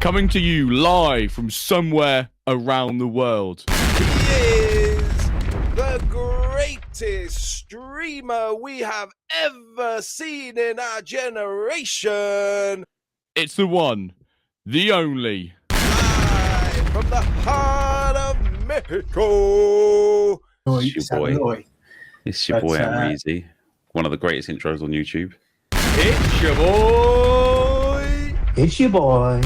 coming to you live from somewhere around the world. He is the greatest streamer we have ever seen in our generation. It's the one, the only. Live from the heart of Mexico. It's your boy. It's your boy Amreezy. One of the greatest intros on YouTube. It's your boy. It's your boy.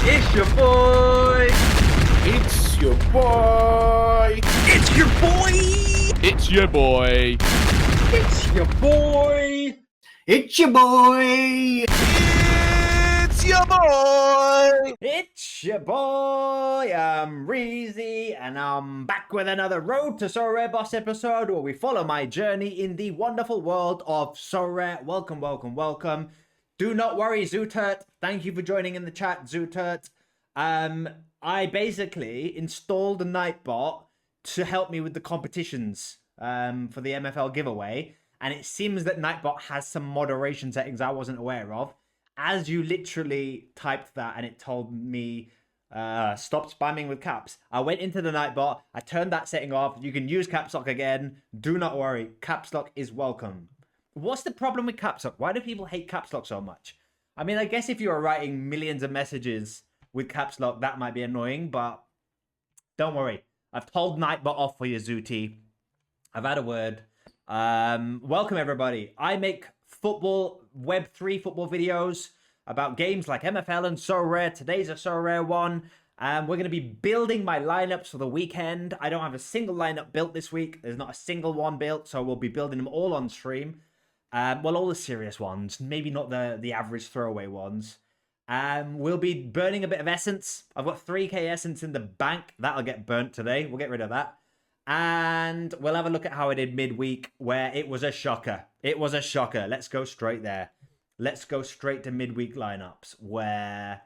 It's your boy. It's your boy. It's your boy. It's your boy. It's your boy. It's your boy. It's your boy. It's your boy, Amreezy, and I'm back with another Road to Sorare Boss episode where we follow my journey in the wonderful world of Sorare. Welcome, welcome, welcome. Do not worry, Zooturt. Thank you for joining in the chat, Zooturt. I basically installed a Nightbot to help me with the competitions for the MFL giveaway, and it seems that Nightbot has some moderation settings I wasn't aware of. As you literally typed that and it told me stop spamming with caps, I went into the Nightbot, I turned that setting off. You can use caps lock again. Do not worry, caps lock is welcome. What's the problem with caps lock? Why do people hate caps lock so much? I mean, I guess if you are writing millions of messages with caps lock, that might be annoying, but don't worry. I've told Nightbot off for you, Zooty. I've had a word. Welcome, everybody. I make football, Web3 football videos about games like MFL and Sorare. Today's a Sorare one. We're going to be building my lineups for the weekend. I don't have a single lineup built this week. There's not a single one built, so we'll be building them all on stream. Well, all the serious ones, maybe not the average throwaway ones. We'll be burning a bit of essence. I've got 3k essence in the bank. That'll get burnt today. We'll get rid of that. And we'll have a look at how I did midweek, where it was a shocker. It was a shocker. Let's go straight there. Let's go straight to midweek lineups, where,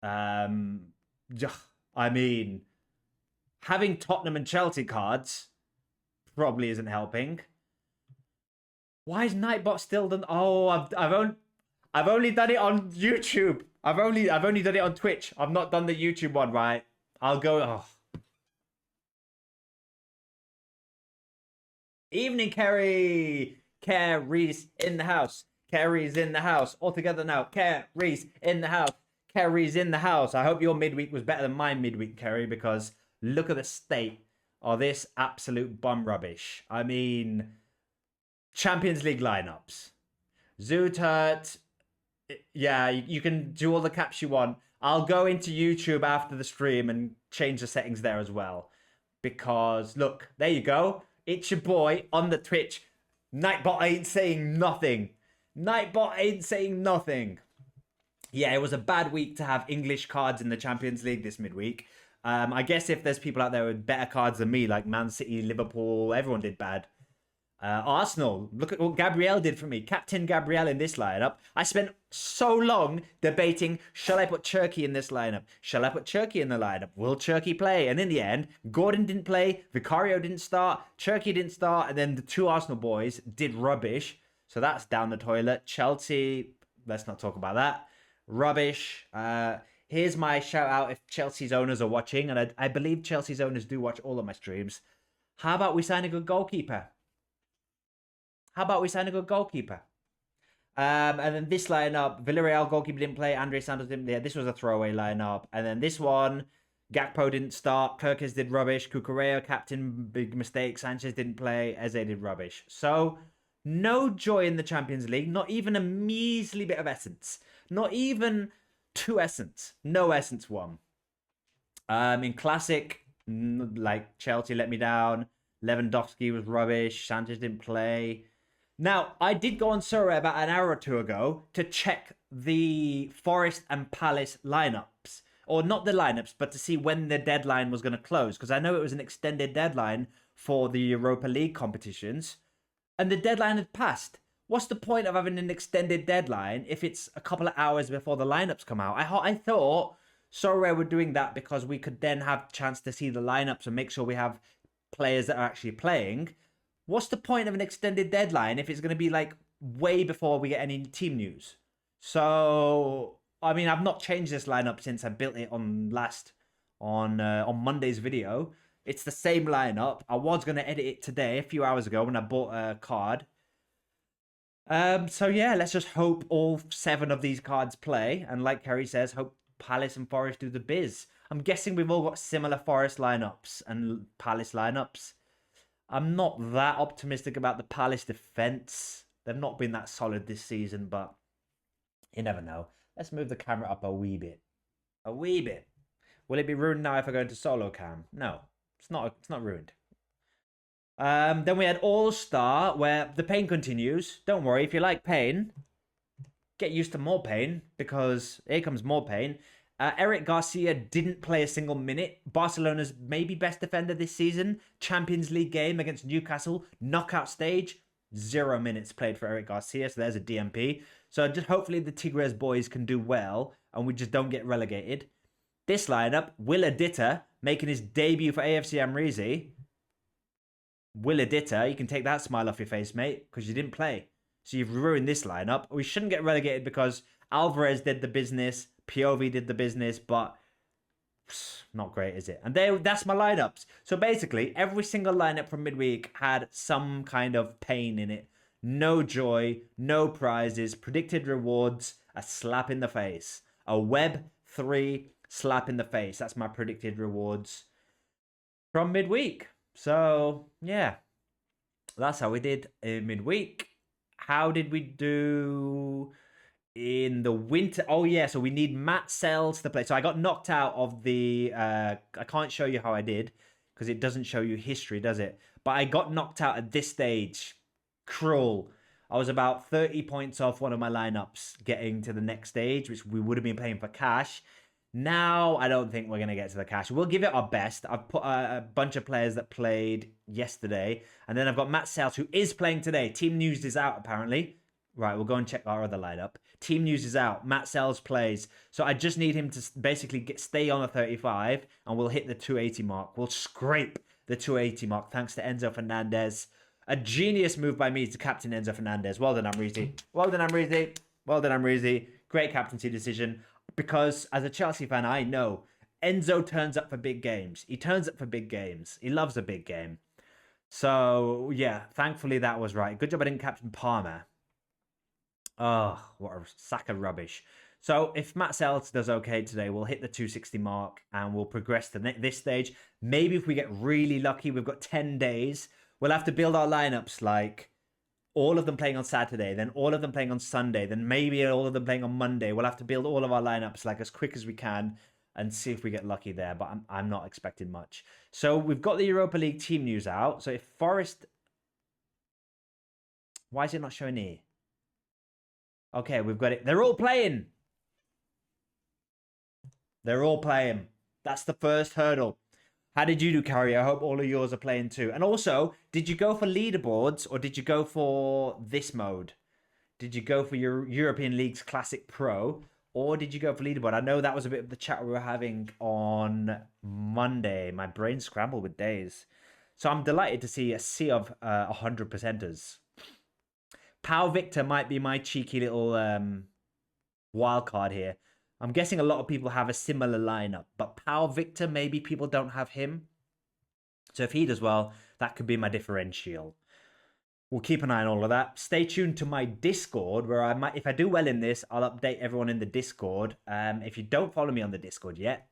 I mean, having Tottenham and Chelsea cards probably isn't helping. Why is Nightbot still done? Oh, I've only done it on YouTube. I've only done it on Twitch. I've not done the YouTube one, right? I'll go. Oh. Evening, Kerry. Kerry's in the house. Kerry's in the house. All together now. Kerry's in the house. Kerry's in the house. I hope your midweek was better than my midweek, Kerry, because look at the state of this absolute bum rubbish. I mean, Champions League lineups. Zooturt. Yeah, you can do all the caps you want. I'll go into YouTube after the stream and change the settings there as well. Because, look, there you go. It's your boy on the Twitch. Nightbot ain't saying nothing. Nightbot ain't saying nothing. Yeah, it was a bad week to have English cards in the Champions League this midweek. I guess if there's people out there with better cards than me, like Man City, Liverpool, everyone did bad. Arsenal, look at what Gabriel did for me. Captain Gabriel in this lineup. I spent so long debating, shall I put Cherky in this lineup? Shall I put Cherky in the lineup? Will Cherky play? And in the end, Gordon didn't play, Vicario didn't start, Cherky didn't start, and then the two Arsenal boys did rubbish. So that's down the toilet. Chelsea, let's not talk about that. Rubbish. Here's my shout out if Chelsea's owners are watching, and I believe Chelsea's owners do watch all of my streams. How about we sign a good goalkeeper? How about we sign a good goalkeeper? And then this lineup, Villarreal goalkeeper didn't play, Andre Santos didn't play. This was a throwaway lineup. And then this one, Gakpo didn't start, Kirkes did rubbish, Cucurella, captain, big mistake, Sanchez didn't play, Eze did rubbish. So, no joy in the Champions League, not even a measly bit of essence. Not even 2 essence. No essence 1. In Classic, like Chelsea let me down, Lewandowski was rubbish, Sanchez didn't play. Now, I did go on Sorare about an hour or two ago to check the Forest and Palace lineups. Or not the lineups, but to see when the deadline was going to close. Because I know it was an extended deadline for the Europa League competitions. And the deadline had passed. What's the point of having an extended deadline if it's a couple of hours before the lineups come out? I thought Sorare were doing that because we could then have a chance to see the lineups and make sure we have players that are actually playing. What's the point of an extended deadline if it's going to be like way before we get any team news? So I mean, I've not changed this lineup since I built it on Monday's video. It's the same lineup. I was going to edit it today, a few hours ago, when I bought a card. So yeah, let's just hope all 7 of these cards play. And like Kerry says, hope Palace and Forest do the biz. I'm guessing we've all got similar Forest lineups and Palace lineups. I'm not that optimistic about the Palace defense. They've not been that solid this season, but you never know. Let's move the camera up a wee bit. A wee bit. Will it be ruined now if I go into solo cam? No, it's not ruined. Then we had All-Star, where the pain continues. Don't worry, if you like pain, get used to more pain, because here comes more pain. Eric Garcia didn't play a single minute. Barcelona's maybe best defender this season. Champions League game against Newcastle. Knockout stage. 0 minutes played for Eric Garcia, so there's a DMP. So just hopefully the Tigres boys can do well, and we just don't get relegated. This lineup, Willa Ditter making his debut for AFC Amreezy. Willa Ditter, you can take that smile off your face, mate, because you didn't play. So you've ruined this lineup. We shouldn't get relegated because Alvarez did the business, Piovi did the business, but not great, is it? And that's my lineups. So basically, every single lineup from midweek had some kind of pain in it. No joy, no prizes, predicted rewards, a slap in the face. A Web 3 slap in the face. That's my predicted rewards from midweek. So, yeah. That's how we did in midweek. How did we do in the winter? Oh, yeah. So we need Matt Sells to play. So I got knocked out of the... I can't show you how I did because it doesn't show you history, does it? But I got knocked out at this stage. Cruel. I was about 30 points off one of my lineups getting to the next stage, which we would have been playing for cash. Now, I don't think we're going to get to the cash. We'll give it our best. I've put a bunch of players that played yesterday. And then I've got Matt Sells, who is playing today. Team News is out, apparently. Right, we'll go and check our other lineup. Team News is out. Matt Sells plays. So I just need him to basically stay on a 35, and we'll hit the 280 mark. We'll scrape the 280 mark, thanks to Enzo Fernandez. A genius move by me to captain Enzo Fernandez. Well done, Amreezy. Well done, Amreezy. Well done, Amreezy. Great captaincy decision. Because as a Chelsea fan, I know Enzo turns up for big games. He turns up for big games. He loves a big game. So, yeah, thankfully that was right. Good job I didn't captain Palmer. Oh, what a sack of rubbish. So if Matt Sells does okay today, we'll hit the 260 mark and we'll progress to this stage. Maybe if we get really lucky, we've got 10 days. We'll have to build our lineups like all of them playing on Saturday, then all of them playing on Sunday, then maybe all of them playing on Monday. We'll have to build all of our lineups like as quick as we can and see if we get lucky there, but I'm not expecting much. So we've got the Europa League team news out. So if Forest... Why is it not showing here? Okay, we've got it. They're all playing. They're all playing. That's the first hurdle. How did you do, Carrie? I hope all of yours are playing too. And also, did you go for leaderboards or did you go for this mode? Did you go for your European Leagues Classic Pro or did you go for leaderboard? I know that was a bit of the chat we were having on Monday. My brain scrambled with days. So I'm delighted to see a sea of 100%ers. Pau Victor might be my cheeky little wild card here. I'm guessing a lot of people have a similar lineup, but Pau Victor, maybe people don't have him. So if he does well, that could be my differential. We'll keep an eye on all of that. Stay tuned to my Discord, where I might, if I do well in this, I'll update everyone in the Discord. If you don't follow me on the Discord yet,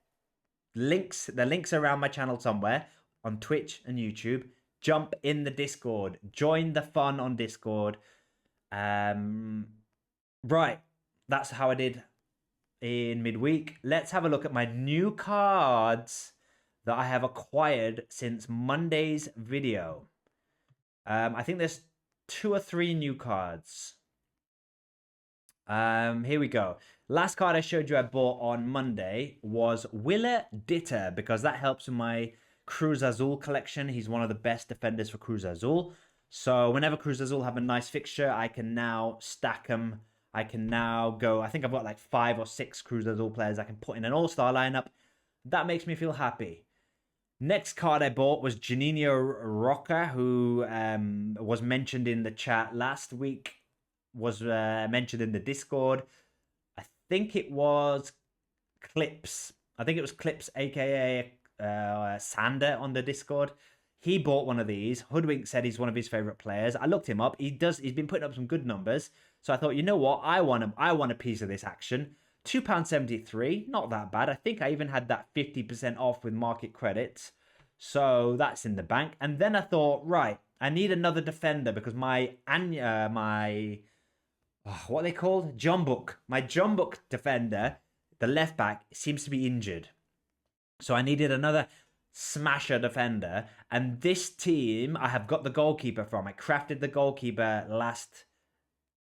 the links are around my channel somewhere on Twitch and YouTube. Jump in the Discord. Join the fun on Discord. Right, that's how I did in midweek. Let's have a look at my new cards that I have acquired since Monday's video. I think there's 2 or 3 new cards. Here we go. Last card I showed you I bought on Monday was Willa Ditter, because that helps with my Cruz Azul collection. He's one of the best defenders for Cruz Azul. So whenever Cruz Azul have a nice fixture, I can now stack them. I can now go, I think I've got like 5 or 6 Cruz Azul players I can put in an all-star lineup. That makes me feel happy. Next card I bought was Janino Roca, who was mentioned in the chat last week, was mentioned in the Discord. I think it was Clips. I think it was Clips, aka Sander on the Discord. He bought one of these. Hoodwink said he's one of his favorite players. I looked him up. He's been putting up some good numbers. So I thought, you know what? I want a piece of this action. £2.73, not that bad. I think I even had that 50% off with market credits. So that's in the bank. And then I thought, right, I need another defender because my what are they called? Jumbuk. My Jumbuk defender, the left back, seems to be injured. So I needed another smasher defender. And this team, I have got the goalkeeper from. I crafted the goalkeeper last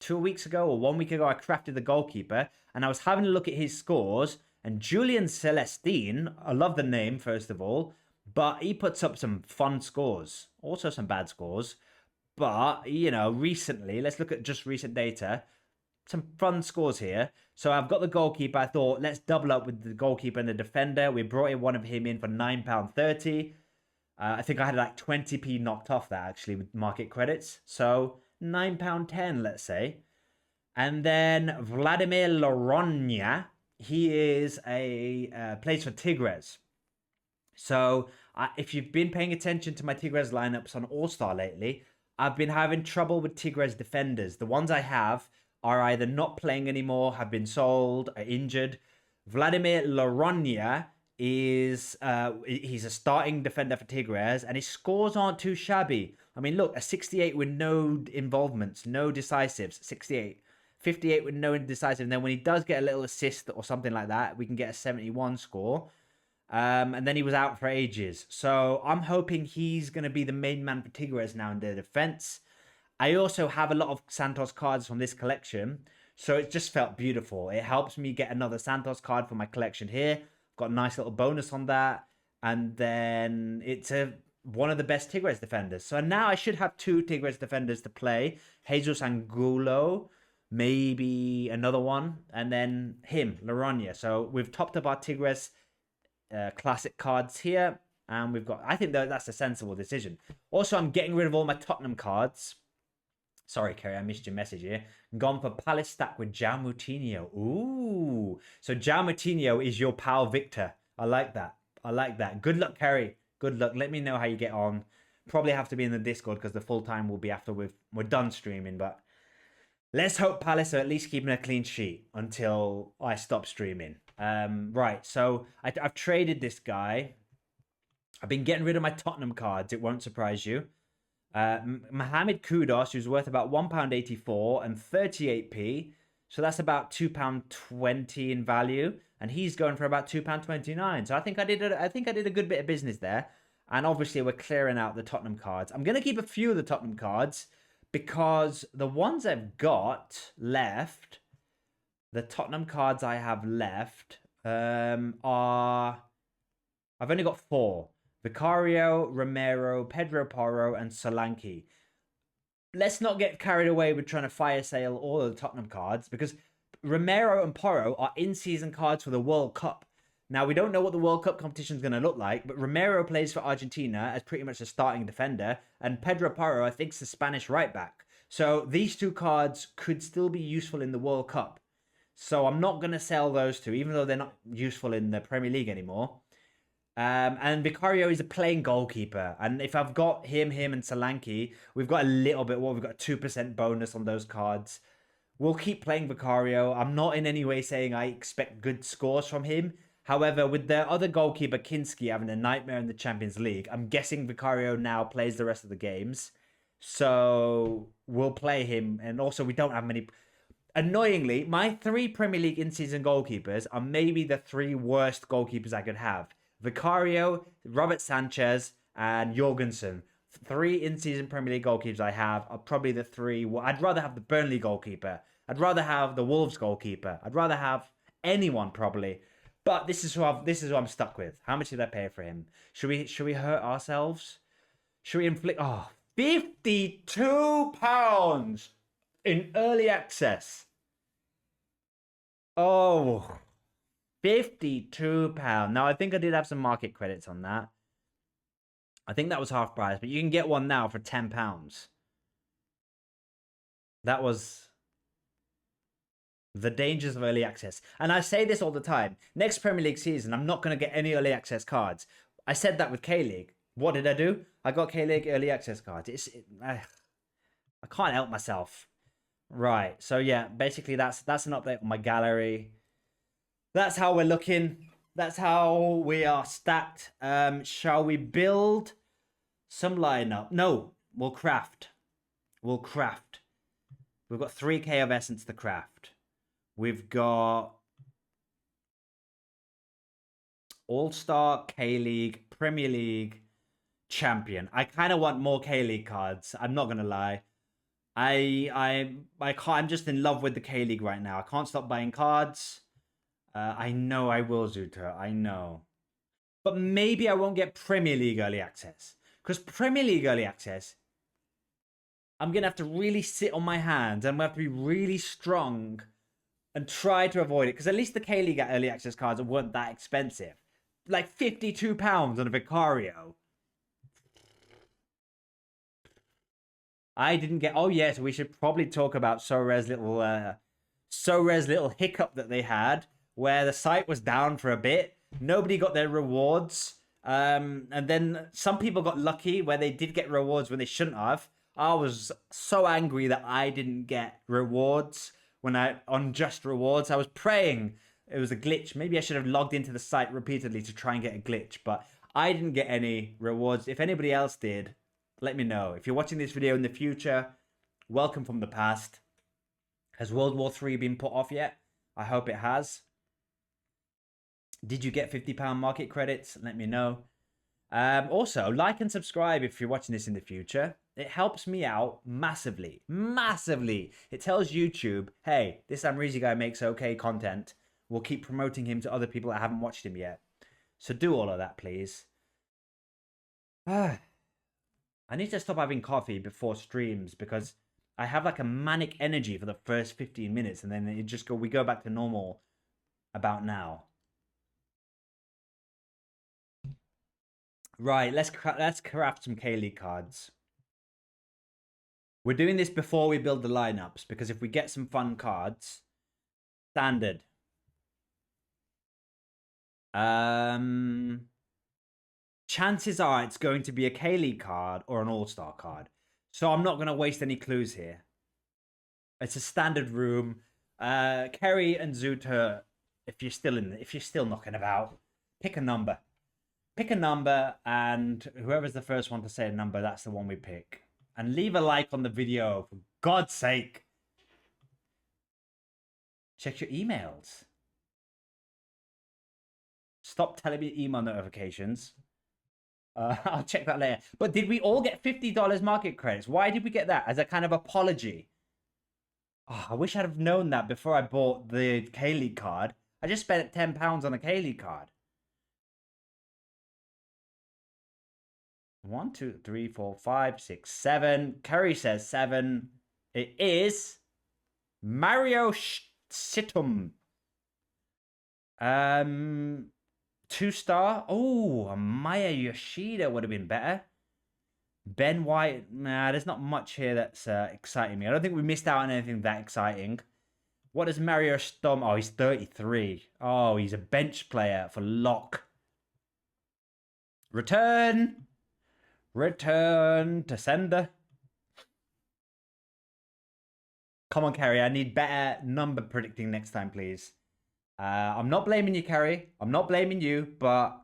2 weeks ago or 1 week ago. I crafted the goalkeeper. And I was having a look at his scores. And Julian Celestine, I love the name, first of all. But he puts up some fun scores. Also some bad scores. But, you know, recently, let's look at just recent data. Some fun scores here. So I've got the goalkeeper. I thought, let's double up with the goalkeeper and the defender. We brought in one of him in for £9.30. I think I had like 20p knocked off that, actually, with market credits. So £9.10, let's say. And then Vladimir Loronya. He is plays for Tigres. So if you've been paying attention to my Tigres lineups on All-Star lately, I've been having trouble with Tigres defenders. The ones I have are either not playing anymore, have been sold, are injured. Vladimir Loronya is he's a starting defender for Tigres, and his scores aren't too shabby. I mean, look, a 68 with no involvements, no decisives, 68. 58 with no indecisive, and then when he does get a little assist or something like that, we can get a 71 score. And then he was out for ages. So I'm hoping he's going to be the main man for Tigres now in their defense. I also have a lot of Santos cards from this collection. So it just felt beautiful. It helps me get another Santos card for my collection here. Got a nice little bonus on that. And then it's one of the best Tigres defenders. So now I should have 2 Tigres defenders to play. Jesus Angulo, maybe another one. And then him, Loronya. So we've topped up our Tigres classic cards here, and we've got, I think that's a sensible decision. Also, I'm getting rid of all my Tottenham cards. Sorry, Kerry, I missed your message here. Gone for Palace stack with João Moutinho. Ooh, so João Moutinho is your pal Victor. I like that. I like that. Good luck, Kerry. Good luck. Let me know how you get on. Probably have to be in the Discord because the full time will be after we're done streaming, but let's hope Palace are at least keeping a clean sheet until I stop streaming. Right, so I've traded this guy. I've been getting rid of my Tottenham cards. It won't surprise you. Mohamed Kudus, who's worth about £1.84 and 38p. So that's about £2.20 in value. And he's going for about £2.29. So I think I did a good bit of business there. And obviously we're clearing out the Tottenham cards. I'm going to keep a few of the Tottenham cards because the ones I've got left, the Tottenham cards I have left are... I've only got 4. Vicario, Romero, Pedro Porro, and Solanke. Let's not get carried away with trying to fire sale all of the Tottenham cards because Romero and Porro are in-season cards for the World Cup. Now, we don't know what the World Cup competition is going to look like, but Romero plays for Argentina as pretty much a starting defender, and Pedro Porro, I think, is the Spanish right-back. So these 2 cards could still be useful in the World Cup. So I'm not going to sell those 2, even though they're not useful in the Premier League anymore. And Vicario is a playing goalkeeper. And if I've got him, and Solanke, we've got a little bit, we've got a 2% bonus on those cards. We'll keep playing Vicario. I'm not in any way saying I expect good scores from him. However, with their other goalkeeper, Kinski, having a nightmare in the Champions League, I'm guessing Vicario now plays the rest of the games. So we'll play him. And also, we don't have many... Annoyingly, my 3 Premier League in-season goalkeepers are maybe the 3 worst goalkeepers I could have. Vicario, Robert Sanchez, and Jorgensen. 3 in-season Premier League goalkeepers I have are probably the 3. I'd rather have the Burnley goalkeeper. I'd rather have the Wolves goalkeeper. I'd rather have anyone probably. But this is who I'm stuck with. How much did I pay for him? Should we hurt ourselves? Should we inflict? Oh, £52 in early access. Oh. £52. Now, I think I did have some market credits on that. I think that was half price, but you can get one now for £10. That was The dangers of early access. And I say this all the time. Next Premier League season, I'm not going to get any early access cards. I said that with K-League. What did I do? I got K-League early access cards. I can't help myself. Right. So yeah, basically that's an update on my gallery. That's how we're looking. That's how we are stacked. Shall we build some lineup? No, we'll craft. We'll craft. We've got 3k of essence to craft. We've got All-Star, K-League, Premier League, Champion. I kind of want more K-League cards. I'm not gonna lie. I'm just in love with the K-League right now. I can't stop buying cards. I know I will, Zuta. I know. But maybe I won't get Premier League early access. Because Premier League early access, I'm going to have to really sit on my hands. I'm going to have to be really strong and try to avoid it. Because at least the K-League early access cards weren't that expensive. Like £52 on a Vicario. I didn't get... Oh, yes, we should probably talk about Sorare's little hiccup that they had, where the site was down for a bit. Nobody got their rewards. And then some people got lucky where they did get rewards when they shouldn't have. I was so angry that I didn't get rewards unjust rewards. I was praying it was a glitch. Maybe I should have logged into the site repeatedly to try and get a glitch, but I didn't get any rewards. If anybody else did, let me know. If you're watching this video in the future, welcome from the past. Has World War III been put off yet? I hope it has. Did you get £50 market credits? Let me know. Also, like and subscribe if you're watching this in the future. It helps me out massively. Massively. It tells YouTube, hey, this Amreezy guy makes okay content. We'll keep promoting him to other people that haven't watched him yet. So do all of that, please. I need to stop having coffee before streams because I have like a manic energy for the first 15 minutes and then we go back to normal about now. Right, let's craft some K-League cards. We're doing this before we build the lineups because if we get some fun cards, standard. Chances are it's going to be a K-League card or an All-Star card. So I'm not going to waste any clues here. It's a standard room. Kerry and Zuta, if you're still knocking about, pick a number. Pick a number, and whoever's the first one to say a number, that's the one we pick. And leave a like on the video, for God's sake. Check your emails. Stop telling me email notifications. I'll check that later. But did we all get $50 market credits? Why did we get that? As a kind of apology. Oh, I wish I'd have known that before I bought the K-League card. I just spent £10 on a K-League card. 1, 2, 3, 4, 5, 6, 7. Curry says 7. It is Mario Situm. 2-star. Oh, Maya Yoshida would have been better. Ben White. Nah, there's not much here that's exciting me. I don't think we missed out on anything that exciting. What is Mario Stom? Oh, he's 33. Oh, he's a bench player for lock. Return. Return to sender. Come on, Carrie. I need better number predicting next time, please. I'm not blaming you, Carrie. I'm not blaming you, but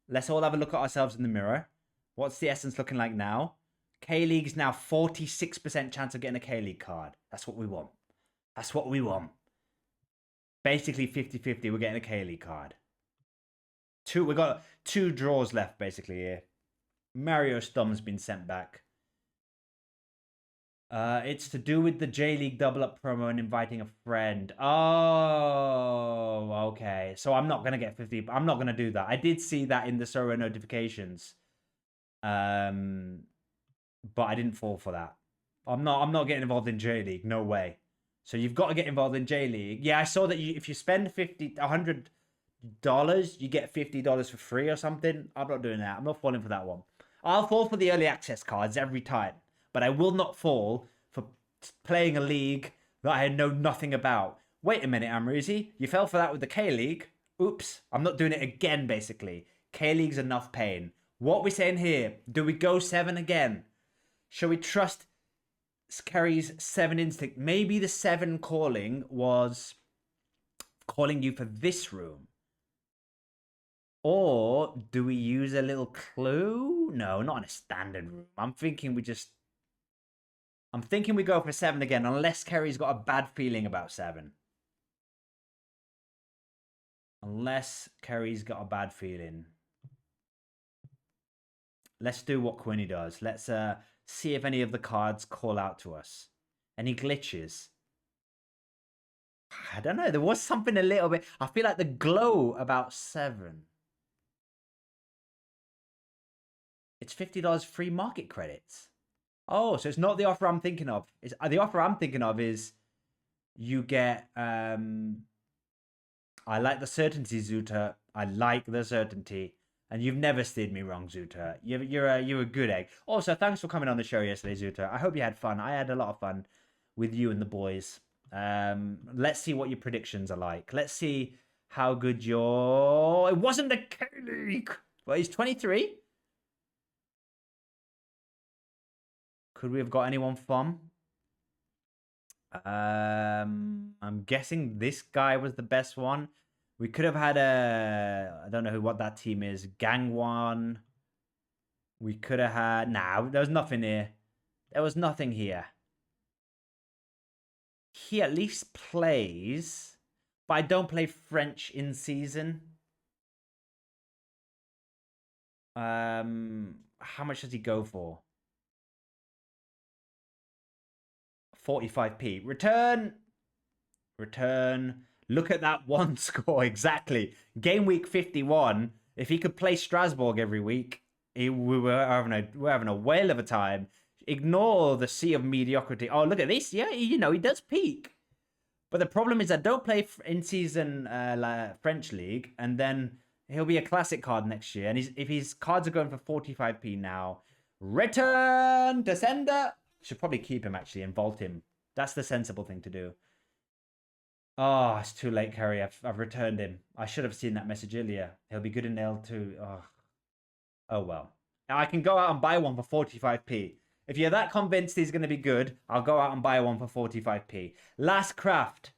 let's all have a look at ourselves in the mirror. What's the essence looking like now? K-League's now 46% chance of getting a K-League card. That's what we want. That's what we want. Basically 50-50, we're getting a K-League card. We got 2 draws left, basically, here. Mario Stom's been sent back. It's to do with the J-League double up promo and inviting a friend. Oh, okay. So I'm not going to get 50. I'm not going to do that. I did see that in the Sorare notifications. But I didn't fall for that. I'm not getting involved in J-League. No way. So you've got to get involved in J-League. Yeah, I saw that if you spend $100, you get $50 for free or something. I'm not doing that. I'm not falling for that one. I'll fall for the early access cards every time. But I will not fall for playing a league that I know nothing about. Wait a minute, Amreezy. You fell for that with the K-League. Oops. I'm not doing it again, basically. K-League's enough pain. What we saying here? Do we go 7 again? Shall we trust Kerry's 7 instinct? Maybe the 7 calling was calling you for this room. Or do we use a little clue? No, not in a standard room. I'm thinking we go for 7 again, unless Kerry's got a bad feeling about 7. Unless Kerry's got a bad feeling. Let's do what Quinny does. Let's see if any of the cards call out to us. Any glitches? I don't know. There was something a little bit. I feel like the glow about 7. It's $50 free market credits. Oh, so it's not the offer I'm thinking of. It's, the offer I'm thinking of is you get... I like the certainty, Zuta. I like the certainty. And you've never steered me wrong, Zuta. You're a good egg. Also, thanks for coming on the show yesterday, Zuta. I hope you had fun. I had a lot of fun with you and the boys. Let's see what your predictions are like. Let's see how good your... It wasn't the K-League. Well, he's 23. Could we have got anyone from? I'm guessing this guy was the best one. We could have had I don't know what that team is. Gang 1. We could have had... Nah, there was nothing here. There was nothing here. He at least plays, but I don't play French in season. How much does he go for? 45p. Return. Return. Look at that one score. Exactly. Game week 51. If he could play Strasbourg every week, we were having a whale of a time. Ignore the sea of mediocrity. Oh, look at this. Yeah, he does peak. But the problem is I don't play in season French league, and then he'll be a classic card next year. And if his cards are going for 45p now, return to sender. Should probably keep him actually and vault him. That's the sensible thing to do. Oh, it's too late, Kerry. I've returned him. I should have seen that message earlier. He'll be good in L2. Oh well. Now I can go out and buy one for 45p. If you're that convinced he's going to be good, I'll go out and buy one for 45p. Last craft.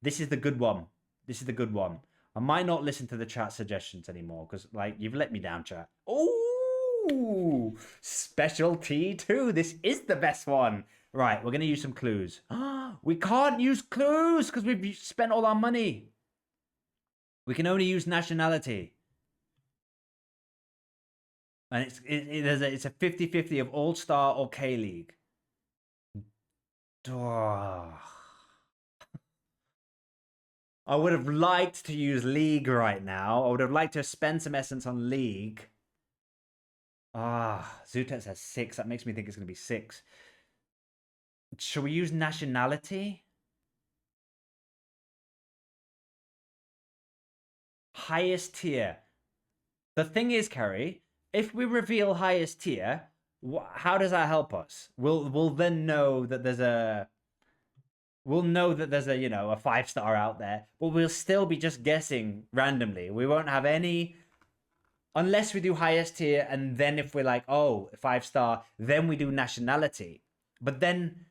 This is the good one. This is the good one. I might not listen to the chat suggestions anymore because, like, you've let me down, chat. Ooh, specialty 2. This is the best one. Right, we're going to use some clues. We can't use clues because we've spent all our money. We can only use nationality. And it's a 50-50 of All-Star or K-League. I would have liked to use League right now. I would have liked to spend some essence on League. Zutex has 6. That makes me think it's going to be 6. Shall we use nationality? Highest tier. The thing is, Kerry, if we reveal highest tier, how does that help us? We'll then know that there's a... We'll know that there's a 5-star out there, but we'll still be just guessing randomly. We won't have any... Unless we do highest tier, and then if we're like, oh, 5-star, then we do nationality. But then,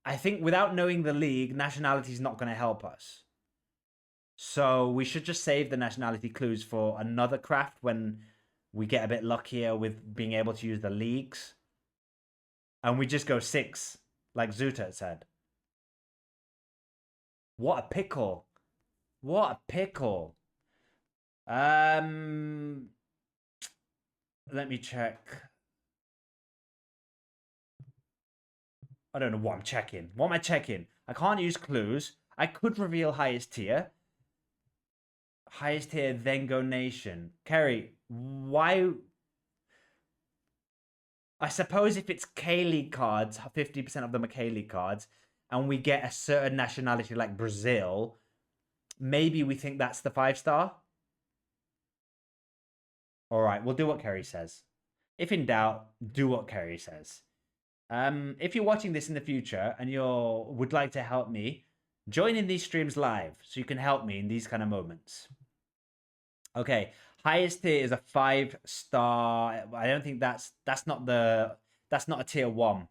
I think without knowing the league, nationality is not going to help us. So we should just save the nationality clues for another craft when we get a bit luckier with being able to use the leagues. And we just go 6, like Zuta said. What a pickle. What a pickle. Let me check. I don't know what I'm checking. What am I checking? I can't use clues. I could reveal highest tier. Highest tier, then go nation. Kerry, why? I suppose if it's K-League cards, 50% of them are K-League cards, and we get a certain nationality like Brazil, maybe we think that's the 5-star. All right, we'll do what Kerry says. If in doubt, do what Kerry says. If you're watching this in the future and you would like to help me Joining these streams live so you can help me in these kind of moments. Okay, highest tier is a 5-star. I don't think that's not a tier 1.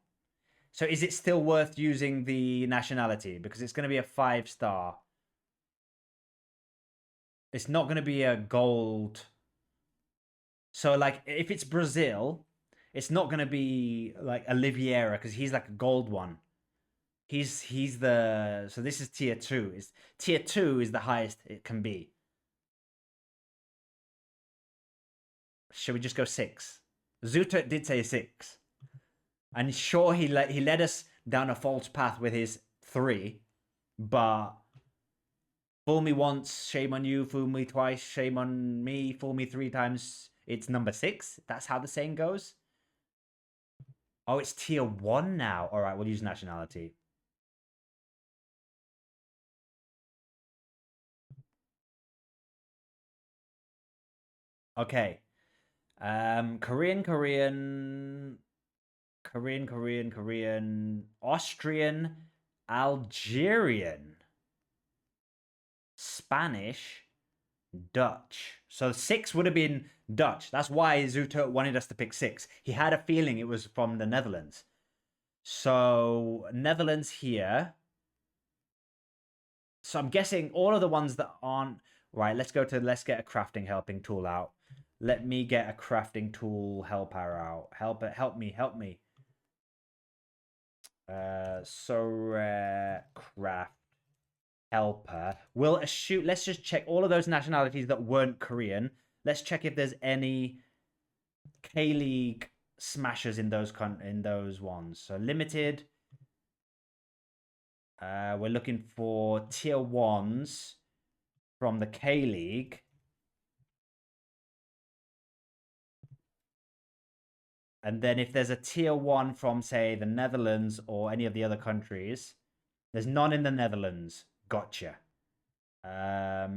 So is it still worth using the nationality? Because it's going to be a 5-star. It's not going to be a gold. So like if it's Brazil, it's not going to be like Oliveira because he's like a gold one. He's the, so this is tier 2. Tier 2 is the highest it can be. Should we just go 6? Zuto did say 6. And sure, he led us down a false path with his 3, but fool me once, shame on you. Fool me twice, shame on me. Fool me 3 times, it's number 6. That's how the saying goes. Oh, it's tier 1 now. All right, we'll use nationality. Okay. Korean, Austrian, Algerian, Spanish, Dutch. So 6 would have been Dutch. That's why Zuto wanted us to pick 6. He had a feeling it was from the Netherlands. So Netherlands here. So I'm guessing all of the ones that aren't right. Let's get a crafting helping tool out. Let me get a crafting tool helper out. Help me. So craft helper. Let's just check all of those nationalities that weren't Korean. Let's check if there's any K-League smashers in those ones. So limited. We're looking for tier 1s from the K-League. And then if there's a tier 1 from, say, the Netherlands or any of the other countries, there's none in the Netherlands. Gotcha. Let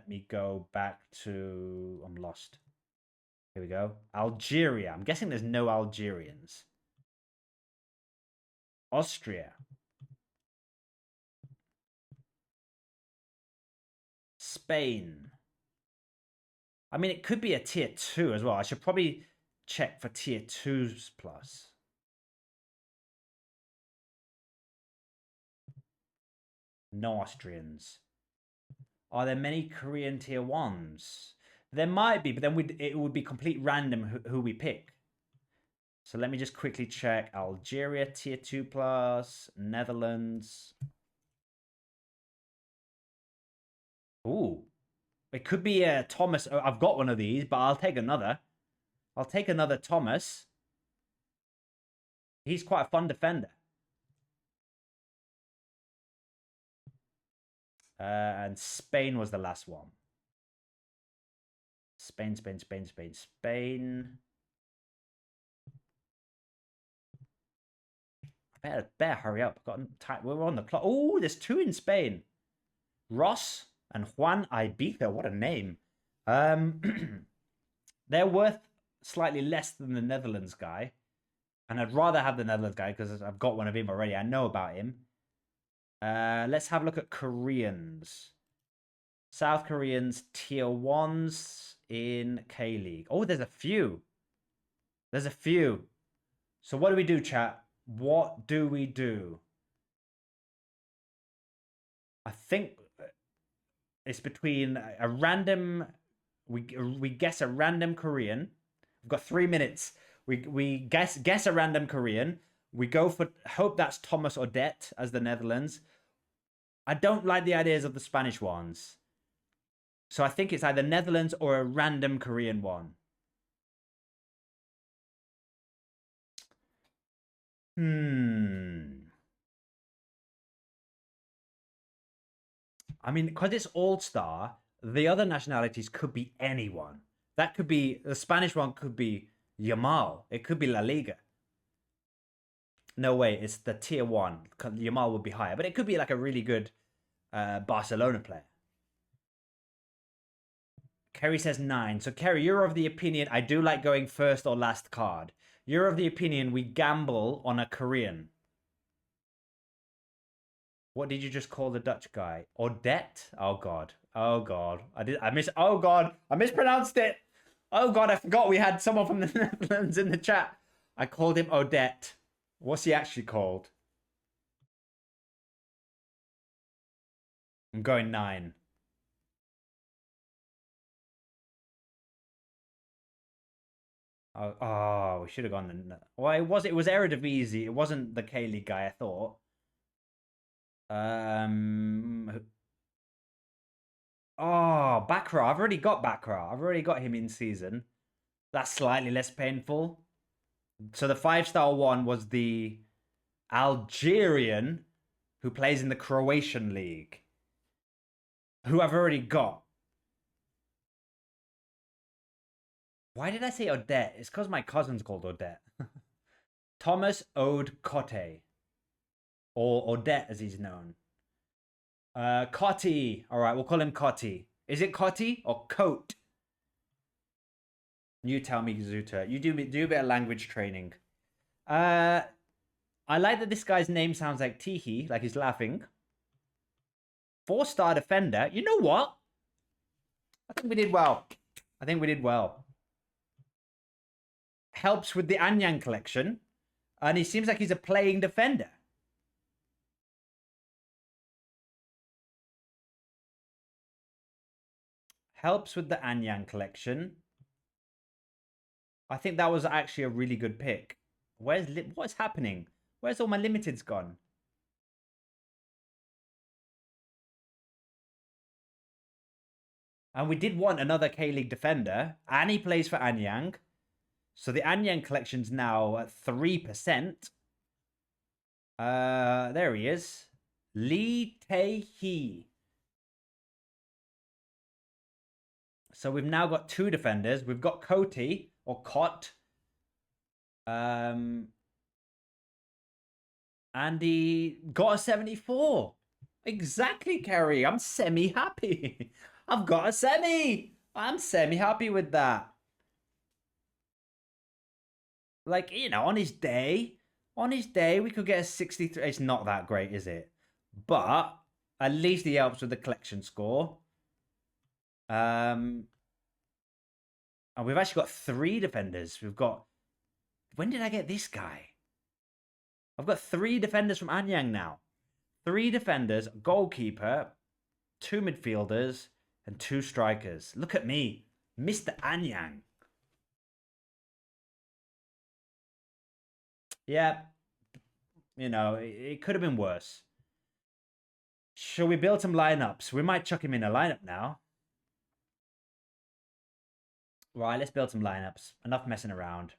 me go back to... I'm lost. Here we go. Algeria. I'm guessing there's no Algerians. Austria. Spain. I mean, it could be a tier 2 as well. I should probably check for tier 2s plus. No Austrians. Are there many Korean tier 1s? There might be, but then it would be complete random who we pick. So let me just quickly check. Algeria tier 2 plus. Netherlands. Ooh. It could be a Thomas. I've got one of these, but I'll take another. I'll take another Thomas. He's quite a fun defender. And Spain was the last one. Spain. I better hurry up. We're on the clock. Oh, there's 2 in Spain. Ross and Juan Ibiza. What a name. They're worth slightly less than the Netherlands guy. And I'd rather have the Netherlands guy because I've got one of him already. I know about him. Let's have a look at Koreans. South Koreans, tier 1s in K-League. Oh, there's a few. So what do we do, chat? What do we do? I think it's between a random... We guess a random Korean. We've got 3 minutes. We guess a random Korean. We go for hope that's Thomas Odette as the Netherlands. I don't like the ideas of the Spanish ones. So I think it's either Netherlands or a random Korean one. I mean, because it's All-Star, the other nationalities could be anyone. That could be, the Spanish one could be Yamal. It could be La Liga. No way, it's the tier 1. Yamal would be higher. But it could be like a really good Barcelona player. Kerry says 9. So, Kerry, you're of the opinion I do like going first or last card. You're of the opinion we gamble on a Korean. What did you just call the Dutch guy? Odette? Oh god. Oh god. Oh god. I mispronounced it. Oh god, I forgot we had someone from the Netherlands in the chat. I called him Odette. What's he actually called? I'm going 9. Oh, we should have gone. Well, it was Eredivisie. It wasn't the K-League guy, I thought. Oh, Bakra. I've already got Bakra. I've already got him in season. That's slightly less painful. So the 5-star one was the Algerian who plays in the Croatian league, who I've already got. Why did I say Odette? It's because my cousin's called Odette. Thomas Ode Cotte. Or Odette as he's known. Cotty. Alright, we'll call him Cotty. Is it Cotty or Coat? You tell me, Zuta. You do a bit of language training. I like that this guy's name sounds like Teehee, like he's laughing. 4-star defender. You know what? I think we did well. I think we did well. Helps with the Anyang collection. And he seems like he's a playing defender. Helps with the Anyang collection. I think that was actually a really good pick. What's happening? Where's all my limiteds gone? And we did want another K-League defender. And he plays for Anyang. So the Anyang collection's now at 3%. There he is. Lee Tae-hee. So we've now got 2 defenders. We've got Coty or Cot. And he got a 74. Exactly, Kerry. I'm semi-happy. I've got a semi. I'm semi-happy with that. Like, you know, on his day, we could get a 63. It's not that great, is it? But at least he helps with the collection score. And we've actually got 3 defenders. We've got... When did I get this guy? I've got 3 defenders from Anyang now. 3 defenders, goalkeeper, 2 midfielders, and 2 strikers. Look at me, Mr. Anyang. Yeah, you know, it could have been worse. Shall we build some lineups? We might chuck him in a lineup now. Right, let's build some lineups. Enough messing around.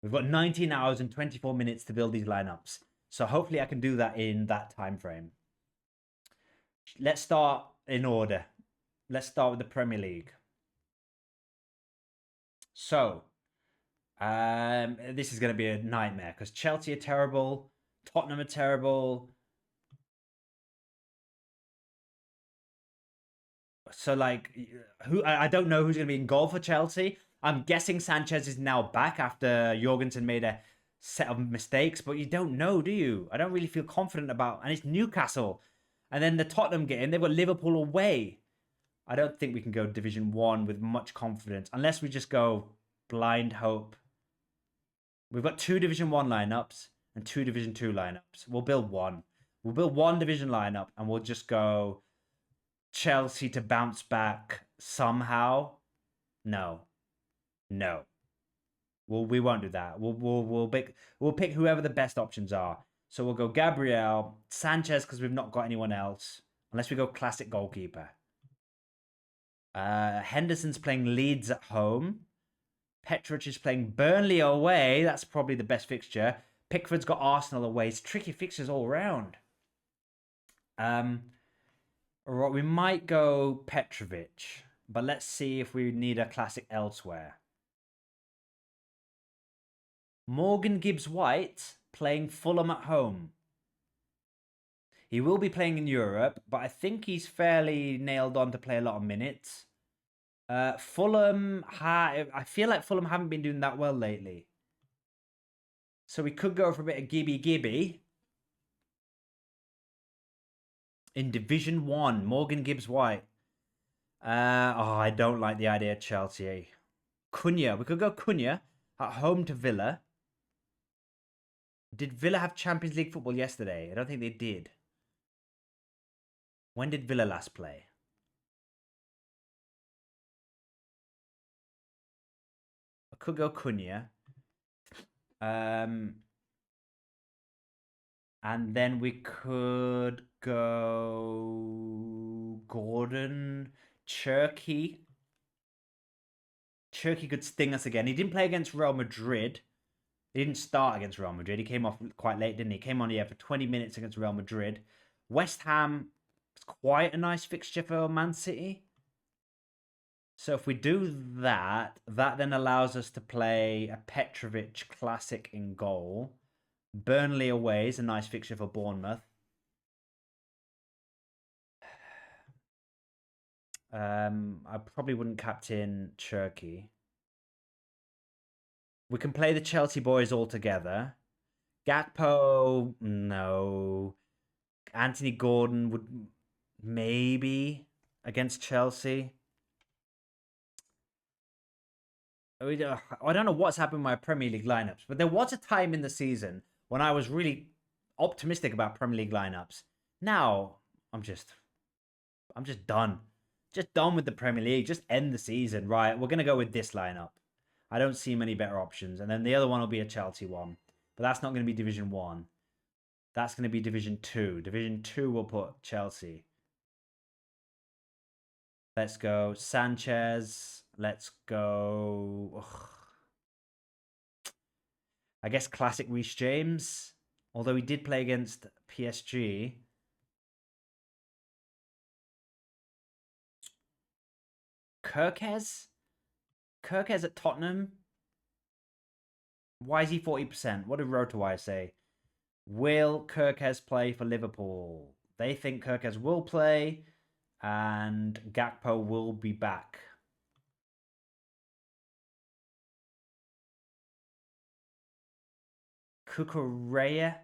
We've got 19 hours and 24 minutes to build these lineups. So hopefully I can do that in that time frame. Let's start in order. Let's start with the Premier League. So, this is going to be a nightmare because Chelsea are terrible. Tottenham are terrible. So, like, I don't know who's going to be in goal for Chelsea. I'm guessing Sanchez is now back after Jorgensen made a set of mistakes, but you don't know, do you? I don't really feel confident about, and it's Newcastle. And then the Tottenham game, they've got Liverpool away. I don't think we can go Division 1 with much confidence, unless we just go blind hope. We've got 2 Division 1 lineups and 2 Division 2 lineups. We'll build one. We'll build 1 division lineup, and we'll just go Chelsea to bounce back somehow. No. We won't do that. We'll pick whoever the best options are. So we'll go Gabriel, Sanchez because we've not got anyone else, unless we go classic goalkeeper. Henderson's playing Leeds at home. Petrovic is playing Burnley away. That's probably the best fixture. Pickford's got Arsenal away. It's tricky fixtures all round. We might go Petrovic, but let's see if we need a classic elsewhere. Morgan Gibbs-White playing Fulham at home. He will be playing in Europe, but I think he's fairly nailed on to play a lot of minutes. Fulham, I feel like Fulham haven't been doing that well lately. So we could go for a bit of Gibby. In Division 1, Morgan Gibbs-White. I don't like the idea of Chelsea. Cunha. We could go Cunha at home to Villa. Did Villa have Champions League football yesterday? I don't think they did. When did Villa last play? I could go Cunha. And then we could go Gordon, Cherky. Cherky could sting us again. He didn't play against Real Madrid. He didn't start against Real Madrid. He came off quite late, didn't he? Came on here for 20 minutes against Real Madrid. West Ham is quite a nice fixture for Man City. So if we do that, that then allows us to play a Petrovic classic in goal. Burnley away is a nice fixture for Bournemouth. I probably wouldn't captain Cherky. We can play the Chelsea boys all together. Gakpo, no. Anthony Gordon would maybe against Chelsea. I don't know what's happened with my Premier League lineups, but there was a time in the season when I was really optimistic about Premier League lineups. Now I'm just done. Just done with the Premier League. Just end the season. Right, we're gonna go with this lineup. I don't see many better options. And then the other one will be a Chelsea one. But that's not going to be Division 1. That's going to be Division 2. Division 2 will put Chelsea. Let's go Sanchez. Let's go... Ugh. I guess classic Reece James. Although he did play against PSG. Kirkez at Tottenham. Why is he 40%? What did RotoWire say? Will Kirkez play for Liverpool? They think Kirkez will play and Gakpo will be back. Cucurella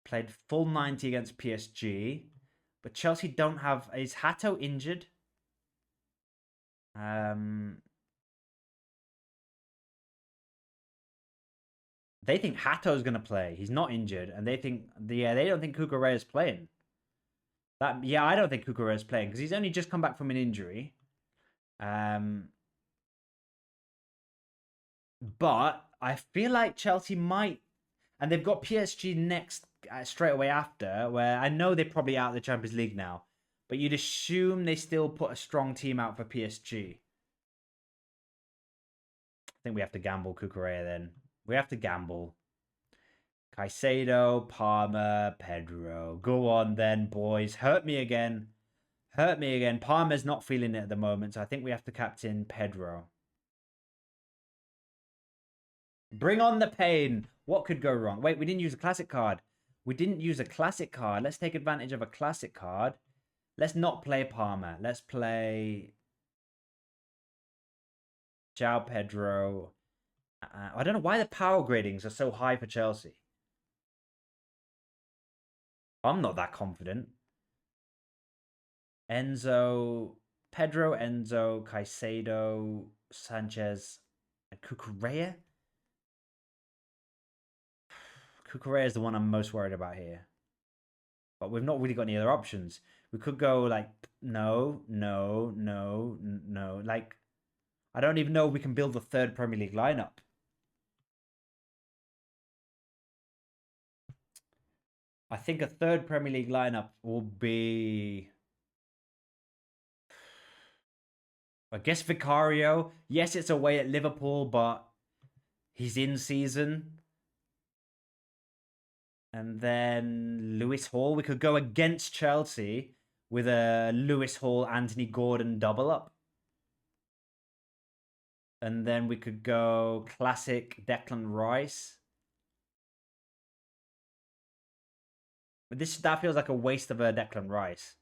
played full 90 against PSG, but Chelsea don't have... Is Hato injured? They think Hato's gonna play. He's not injured, and they think they don't think Cucurella's playing. I don't think Cucurella's playing because he's only just come back from an injury. But I feel like Chelsea might, and they've got PSG next straight away after. Where I know they're probably out of the Champions League now, but you'd assume they still put a strong team out for PSG. I think we have to gamble Cucurella then. We have to gamble. Caicedo, Palmer, Pedro. Go on then, boys. Hurt me again. Hurt me again. Palmer's not feeling it at the moment, so I think we have to captain Pedro. Bring on the pain. What could go wrong? Wait, we didn't use a classic card. We didn't use a classic card. Let's take advantage of a classic card. Let's not play Palmer. Let's play João Pedro. I don't know why the power gradings are so high for Chelsea. I'm not that confident. Enzo, Pedro, Enzo, Caicedo, Sanchez, and Cucurella. Cucurella is the one I'm most worried about here. But we've not really got any other options. We could go like, no. Like, I don't even know if we can build the third Premier League lineup. I think a third Premier League lineup will be... I guess Vicario. Yes, it's away at Liverpool, but he's in season. And then Lewis Hall. We could go against Chelsea with a Lewis Hall, Anthony Gordon double up. And then we could go classic Declan Rice. But that feels like a waste of a Declan Rice.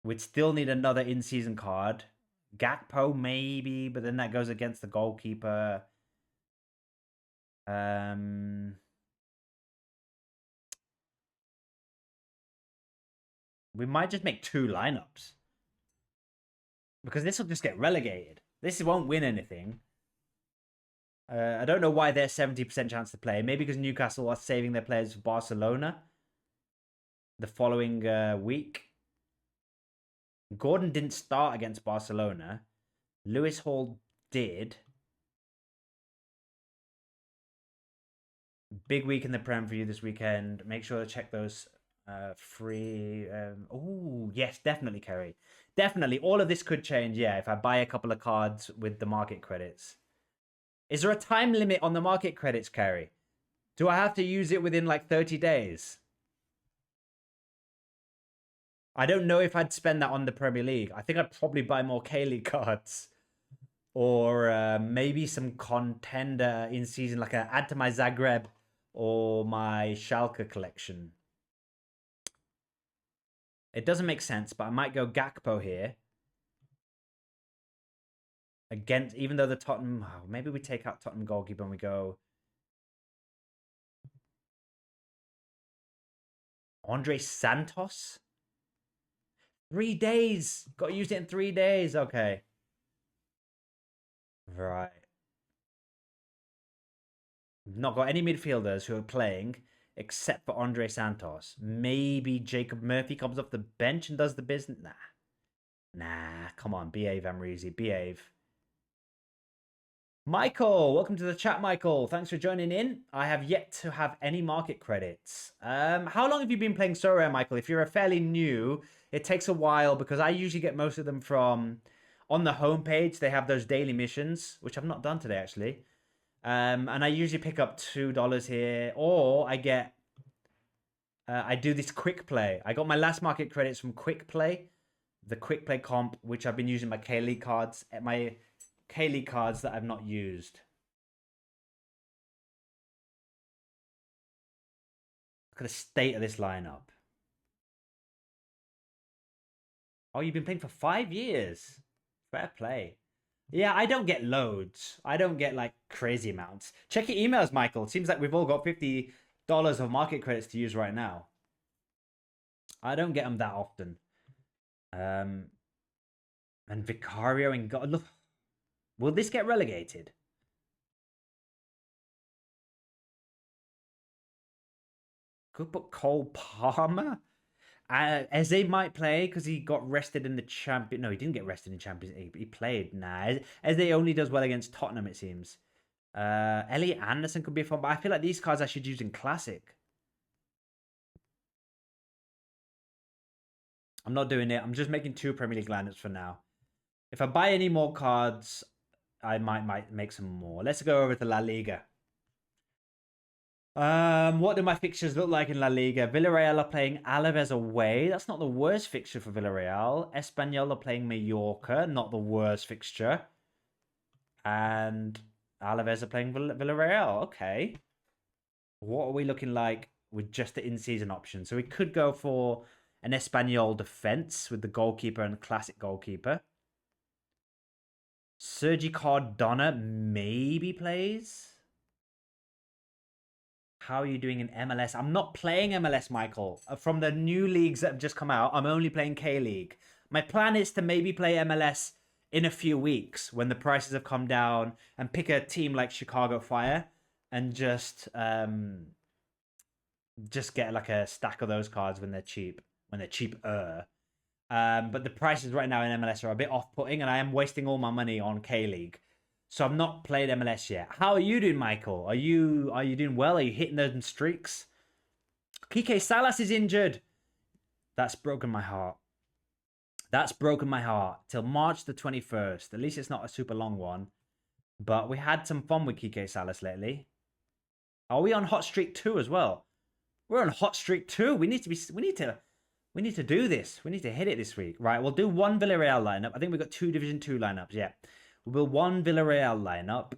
We'd still need another in-season card. Gakpo, maybe, but then that goes against the goalkeeper. We might just make 2 lineups. Because this will just get relegated. This won't win anything. I don't know why they're 70% chance to play. Maybe because Newcastle are saving their players for Barcelona the following week. Gordon didn't start against Barcelona. Lewis Hall did. Big week in the Prem for you this weekend. Make sure to check those free. Oh, yes, definitely, Kerry. Definitely. All of this could change, yeah, if I buy a couple of cards with the market credits. Is there a time limit on the market credits, Kerry? Do I have to use it within like 30 days? I don't know if I'd spend that on the Premier League. I think I'd probably buy more K-League cards. Or maybe some contender in season, like a add to my Zagreb or my Schalke collection. It doesn't make sense, but I might go Gakpo here. Against, even though the Tottenham, oh, maybe we take out Tottenham goalkeeper and we go Andre Santos. 3 days. Got to use it in 3 days. Okay. Right. Not got any midfielders who are playing except for Andre Santos. Maybe Jacob Murphy comes off the bench and does the business. Nah. Come on. Behave, Amreezy. Behave. Michael, welcome to the chat, Michael. Thanks for joining in. I have yet to have any market credits. How long have you been playing Sorare, Michael? If you're a fairly new, it takes a while because I usually get most of them from on the homepage. They have those daily missions, which I've not done today actually. And I usually pick up $2 here, or I get I do this quick play. I got my last market credits from quick play, the quick play comp, which I've been using my K-League cards at my K-League cards that I've not used. Look at the state of this lineup. Oh, you've been playing for 5 years. Fair play. Yeah, I don't get loads. I don't get like crazy amounts. Check your emails, Michael. Seems like we've all got $50 of market credits to use right now. I don't get them that often. And Vicario and God, look. Will this get relegated? Could put Cole Palmer. Eze might play because he got rested in the champion. No, he didn't get rested in Champions League. He played. Nah, Eze only does well against Tottenham, it seems. Elliot Anderson could be fun, but I feel like these cards I should use in Classic. I'm not doing it. I'm just making 2 Premier League lineups for now. If I buy any more cards, I might make some more. Let's go over to La Liga. What do my fixtures look like in La Liga? Villarreal are playing Alaves away. That's not the worst fixture for Villarreal. Espanyol are playing Mallorca. Not the worst fixture. And Alaves are playing Villarreal. Okay. What are we looking like with just the in-season option? So we could go for an Espanyol defense with the goalkeeper and the classic goalkeeper. Sergi Cardona maybe plays. How are you doing in MLS? I'm not playing MLS, Michael. From the new leagues that have just come out, I'm only playing K-League. My plan is to maybe play MLS in a few weeks when the prices have come down and pick a team like Chicago Fire and just get like a stack of those cards when they're cheap, when they're cheaper. But the prices right now in MLS are a bit off-putting, and I am wasting all my money on K-League. So I've not played MLS yet. How are you doing, Michael? Are you doing well? Are you hitting those streaks? Kike Salas is injured. That's broken my heart. That's broken my heart. Till March the 21st. At least it's not a super long one. But we had some fun with Kike Salas lately. Are we on hot streak 2 as well? We're on hot streak 2. We need to do this. We need to hit it this week. Right, we'll do 1 Villarreal lineup. I think we've got 2 Division 2 lineups. Yeah. We'll 1 Villarreal lineup.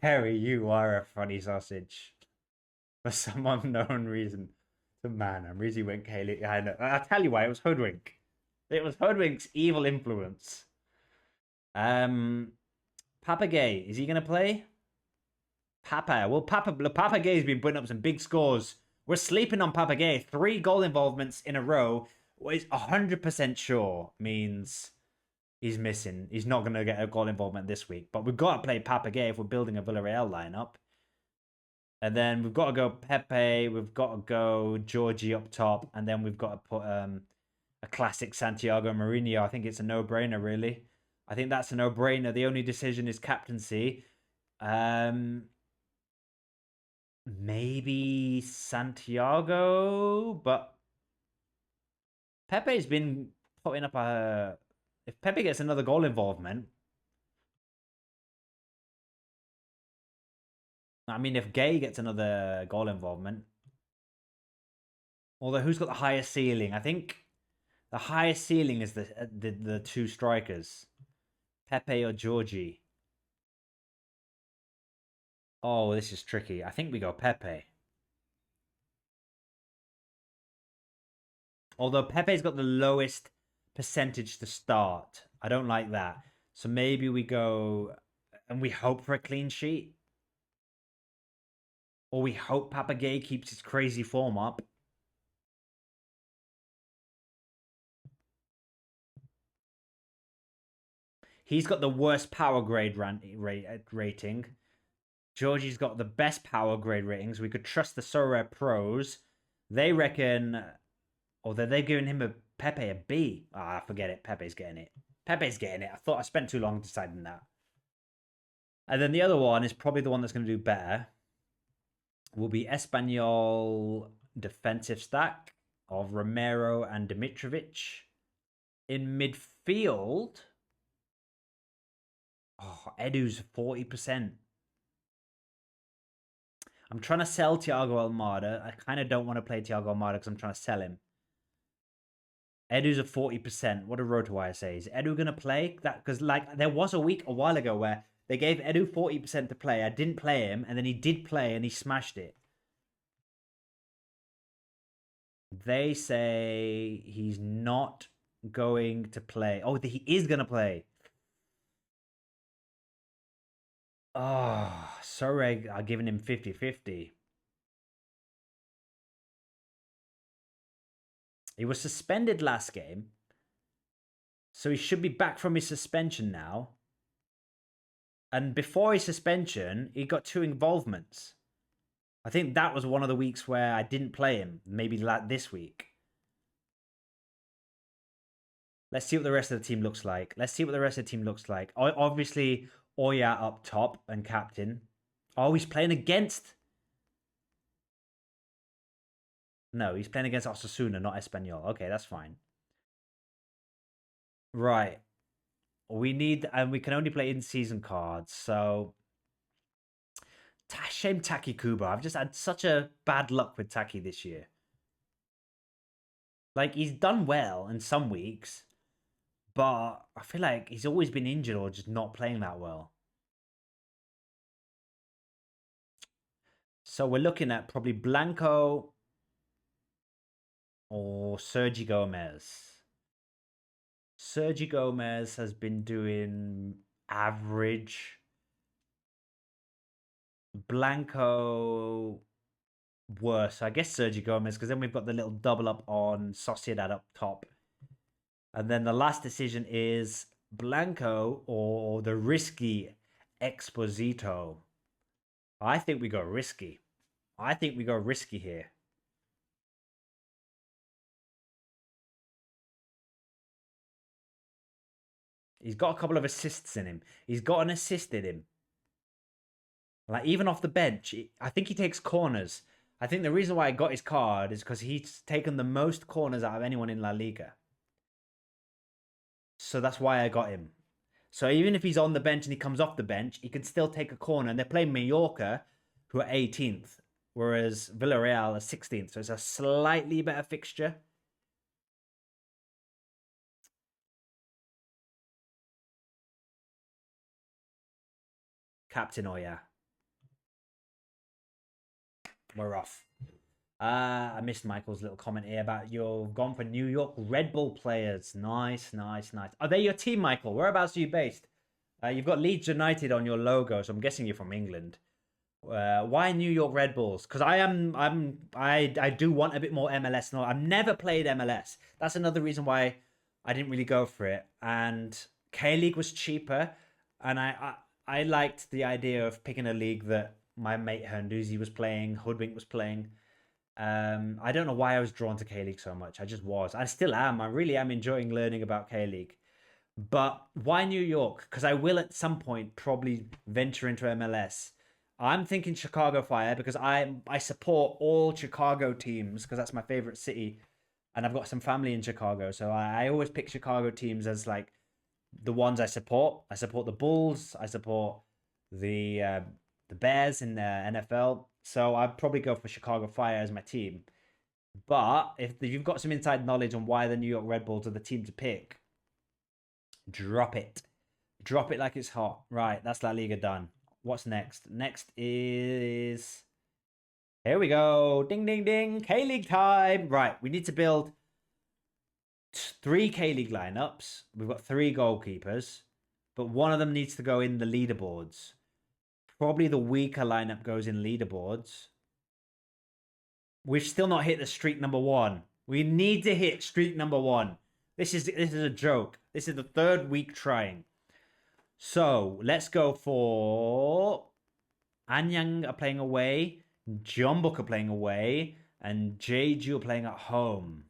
Kerry, you are a funny sausage. For some unknown reason. The man, Amreezy went Kaylee. I know. I'll tell you why. It was Hoodwink. It was Hoodwink's evil influence. Papagay, is he going to play? Papa. Well, Papa Gay's been putting up some big scores. We're sleeping on Papa Gay. 3 goal involvements in a row is 100% sure means he's missing. He's not going to get a goal involvement this week. But we've got to play Papa Gay if we're building a Villarreal lineup. And then we've got to go Pepe. We've got to go Georgie up top. And then we've got to put a classic Santiago Mourinho. I think it's a no-brainer, really. I think that's a no-brainer. The only decision is captaincy. Maybe Santiago, but Pepe's been putting up a... If Pepe gets another goal involvement... I mean, if Gay gets another goal involvement... Although, who's got the highest ceiling? I think the highest ceiling is the 2 strikers. Pepe or Georgie. Oh, this is tricky. I think we go Pepe. Although Pepe's got the lowest percentage to start. I don't like that. So maybe we go and we hope for a clean sheet. Or we hope Papa Gay keeps his crazy form up. He's got the worst power grade rating. Georgie's got the best power grade ratings. We could trust the Sorare pros. They reckon... Although they're giving him a Pepe a B. Ah, forget it. Pepe's getting it. Pepe's getting it. I thought I spent too long deciding that. And then the other one is probably the one that's going to do better. Will be Espanyol defensive stack of Romero and Dimitrovic. In midfield... Oh, Edu's 40%. I'm trying to sell Thiago Almada. I kind of don't want to play Thiago Almada because I'm trying to sell him. Edu's a 40%. What a RotoWire say. Is Edu going to play? That because like there was a while ago where they gave Edu 40% to play. I didn't play him, and then he did play and he smashed it. They say he's not going to play. Oh, he is going to play. Oh, Sorare are giving him 50-50. He was suspended last game. So he should be back from his suspension now. And before his suspension, he got 2 involvements. I think that was one of the weeks where I didn't play him. Maybe this week. Let's see what the rest of the team looks like. Obviously... Oya up top and captain. Oh, he's playing against... No, he's playing against Osasuna, not Espanyol. Okay, that's fine. Right. We need... And we can only play in-season cards, so... Shame Taki Kubo. I've just had such a bad luck with Taki this year. Like, he's done well in some weeks... But I feel like he's always been injured or just not playing that well. So we're looking at probably Blanco or Sergi Gomez. Sergi Gomez has been doing average. Blanco worse. I guess Sergi Gomez because then we've got the little double up on Sociedad up top. And then the last decision is Blanco or the risky Exposito. I think we go risky. Here. He's got a couple of assists in him. He's got an assist in him. Like, even off the bench, I think he takes corners. I think the reason why I got his card is because he's taken the most corners out of anyone in La Liga. So that's why I got him. So even if he's on the bench and he comes off the bench, he can still take a corner. And they're playing Mallorca, who are 18th, whereas Villarreal are 16th. So it's a slightly better fixture. Captain Oya. We're off. I missed Michael's little comment here about you've gone for New York Red Bull players. Nice. Are they your team, Michael? Whereabouts are you based? You've got Leeds United on your logo, so I'm guessing you're from England. Why New York Red Bulls? Because I do want a bit more MLS. No, I've never played MLS. That's another reason why I didn't really go for it. And K League was cheaper, and I liked the idea of picking a league that my mate Hernduzi was playing, Hoodwink was playing. I don't know why I was drawn to K League so much. I just was. I still am. I really am enjoying learning about K League. But why New York? Because I will at some point probably venture into MLS. I'm thinking Chicago Fire because I support all Chicago teams because that's my favorite city, and I've got some family in Chicago, so I always pick Chicago teams as like the ones I support. I support the Bulls. I support the Bears in the NFL. So I'd probably go for Chicago Fire as my team. But if you've got some inside knowledge on why the New York Red Bulls are the team to pick, drop it. Drop it like it's hot. Right, that's La Liga done. What's next? Next is... Here we go. Ding, ding, ding. K-League time. Right, we need to build 3 K-League lineups. We've got 3 goalkeepers, but one of them needs to go in the leaderboards. Probably the weaker lineup goes in leaderboards. We've still not hit the streak number 1. We need to hit streak number 1. This is a joke. This is the 3rd week trying. So let's go for Anyang are playing away, Jeonbuk are playing away, and Jeju are playing at home.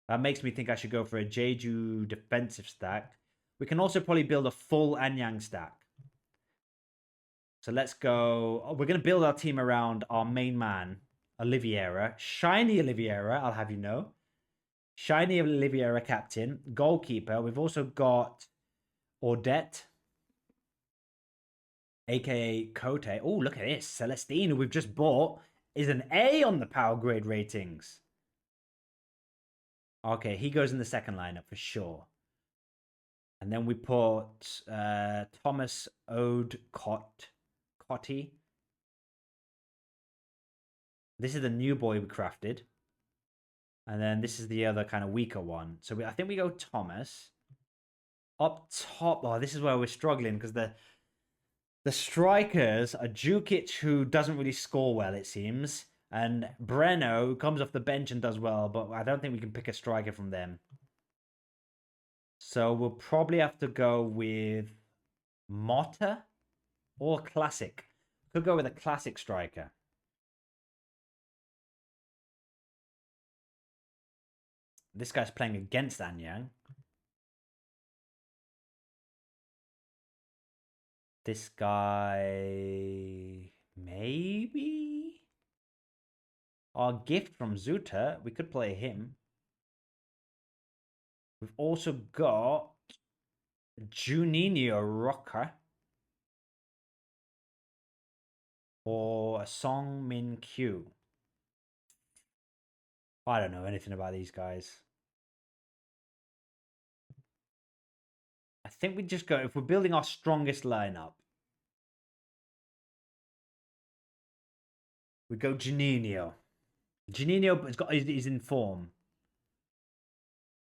That makes me think I should go for a Jeju defensive stack. We can also probably build a full Anyang stack. So let's go. Oh, we're going to build our team around our main man, Oliveira. Shiny Oliveira, I'll have you know. Shiny Oliveira captain. Goalkeeper. We've also got Audette, aka Cote. Oh, look at this. Celestine, who we've just bought, is an A on the power grade ratings. Okay, he goes in the second lineup for sure. And then we put Thomas Cotty. This is the new boy we crafted. And then this is the other kind of weaker one. So I think we go Thomas. Up top, oh, this is where we're struggling because the strikers are Jukic, who doesn't really score well, it seems, and Breno, who comes off the bench and does well, but I don't think we can pick a striker from them. So we'll probably have to go with Motta or Classic. Could go with a classic striker. This guy's playing against Anyang. This guy, maybe? Our gift from Zuta, we could play him. We've also got Juninho Rocker. Or Song Min Kyu. I don't know anything about these guys. I think we just go, if we're building our strongest lineup, we go Juninho. Juninho he's in form.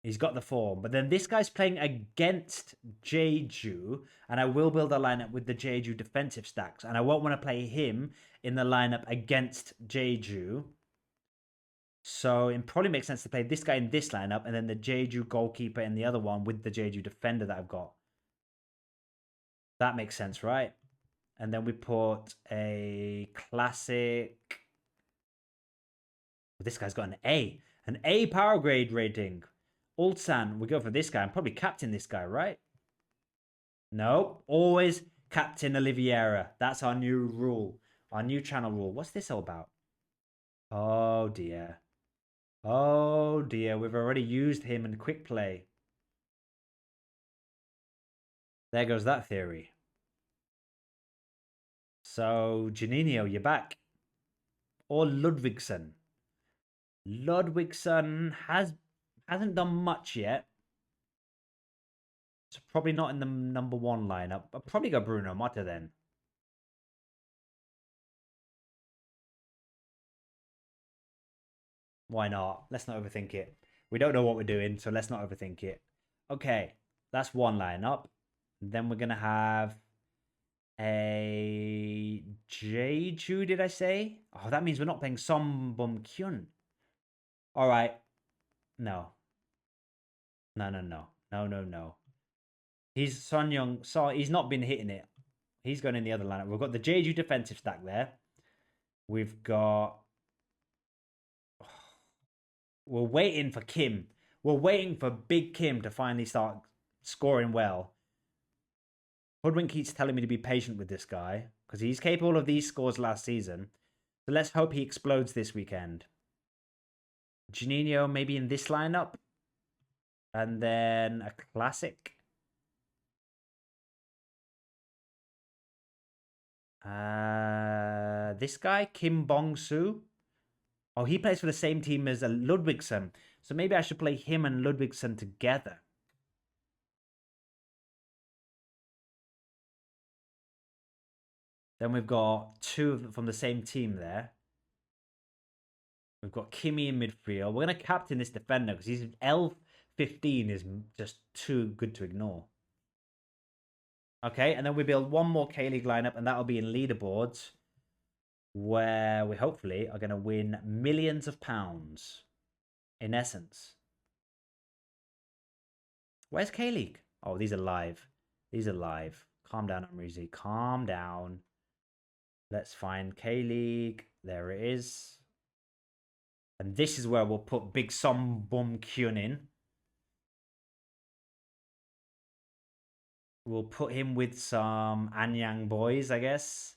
He's got the form. But then this guy's playing against Jeju, and I will build a lineup with the Jeju defensive stacks, and I won't want to play him in the lineup against Jeju. So it probably makes sense to play this guy in this lineup, and then the Jeju goalkeeper in the other one with the Jeju defender that I've got. That makes sense, right? And then we put a classic. This guy's got an A power grade rating. Ulsan, we go for this guy. I'm probably captain this guy, right? No, always Captain Oliveira. That's our new rule, our new channel rule. What's this all about? Oh dear. Oh dear, we've already used him in quick play. There goes that theory. So, Juninho, you're back. Or Ludwigsen. Ludwigsen hasn't done much yet. So probably not in the number 1 lineup. I'll probably go Bruno Motta then. Why not? Let's not overthink it. We don't know what we're doing, so let's not overthink it. Okay, that's one lineup. Then we're going to have A Jeju, did I say? Oh, that means we're not playing Som Bum Kyun. All right. No. No. He's Son Young. So he's not been hitting it. He's going in the other lineup. We've got the Jeju defensive stack there. We've got. We're waiting for Kim. We're waiting for Big Kim to finally start scoring well. Hoodwink keeps telling me to be patient with this guy because he's capable of these scores last season. So let's hope he explodes this weekend. Juninho maybe in this lineup. And then a classic. This guy, Kim Bong-soo. Oh, he plays for the same team as Ludwigsen. So maybe I should play him and Ludwigsen together. Then we've got two from the same team there. We've got Kimmy in midfield. We're going to captain this defender because his L15 is just too good to ignore. Okay, and then we build one more K-League lineup, and that'll be in leaderboards, where we hopefully are going to win millions of pounds, in essence. Where's K-League? Oh, these are live. These are live. Calm down, Amreezy. Calm down. Let's find K-League. There it is. And this is where we'll put Big Som Bum Kyun in. We'll put him with some Anyang boys, I guess.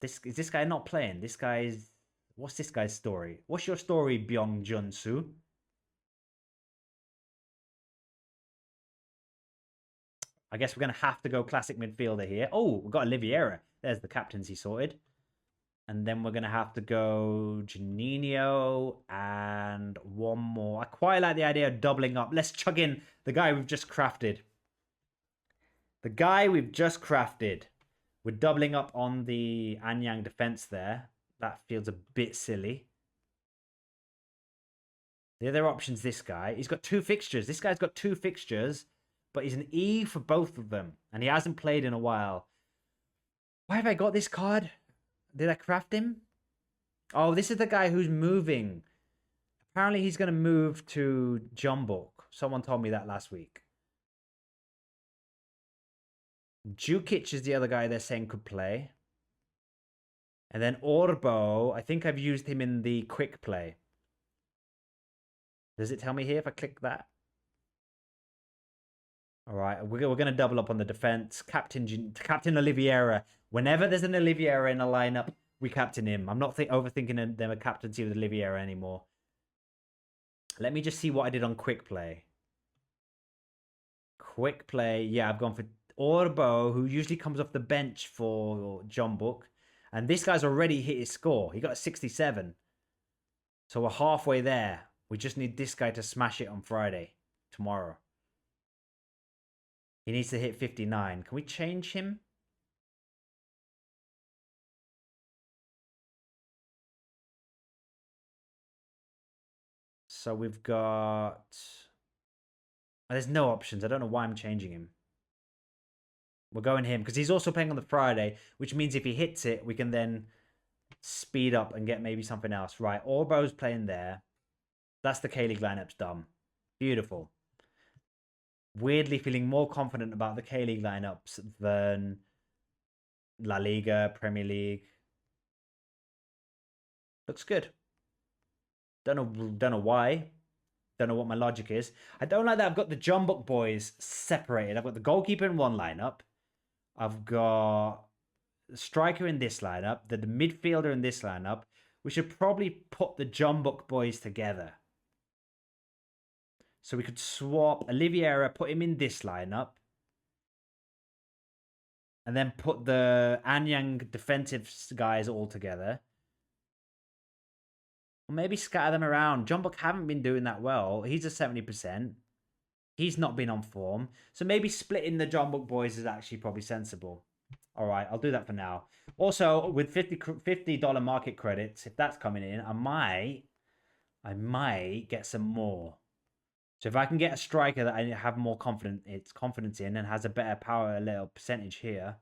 Is this guy not playing? This guy's... What's this guy's story? What's your story, Byung Jun Soo? I guess we're going to have to go classic midfielder here. Oh, we've got Oliveira. There's the captaincy sorted. And then we're going to have to go Juninho and one more. I quite like the idea of doubling up. Let's chug in the guy we've just crafted. The guy we've just crafted. We're doubling up on the Anyang defense there. That feels a bit silly. The other option's this guy. He's got two fixtures. This guy's got two fixtures, but he's an E for both of them. And he hasn't played in a while. Why have I got this card? Did I craft him? Oh, this is the guy who's moving. Apparently he's going to move to Jumbok. Someone told me that last week. Jukic is the other guy they're saying could play. And then Orbo, I think I've used him in the quick play. Does it tell me here if I click that? All right, we're going to double up on the defense. Captain Oliveira. Whenever there's an Oliveira in a lineup, we captain him. I'm not overthinking them a captaincy with Oliveira anymore. Let me just see what I did on quick play. Quick play. Yeah, I've gone for Orbo, who usually comes off the bench for Jumbok. And this guy's already hit his score. He got a 67. So we're halfway there. We just need this guy to smash it on Friday. Tomorrow. He needs to hit 59. Can we change him? So we've got... Oh, there's no options. I don't know why I'm changing him. We're going him because he's also playing on the Friday, which means if he hits it, we can then speed up and get maybe something else. Right, Orbo's playing there. That's the K-League lineup's done. Beautiful. Weirdly feeling more confident about the K-League lineups than La Liga, Premier League. Looks good. Don't know why. Don't know what my logic is. I don't like that I've got the Jumbok boys separated. I've got the goalkeeper in one lineup. I've got the striker in this lineup. The midfielder in this lineup. We should probably put the Jumbok boys together. So we could swap Oliveira, put him in this lineup. And then put the Anyang defensive guys all together. Or maybe scatter them around. Jumbok haven't been doing that well. He's a 70%. He's not been on form. So maybe splitting the Jumbok boys is actually probably sensible. All right, I'll do that for now. Also, with $50 market credits, if that's coming in, I might get some more. So if I can get a striker that I have more confidence in and has a better power little percentage here,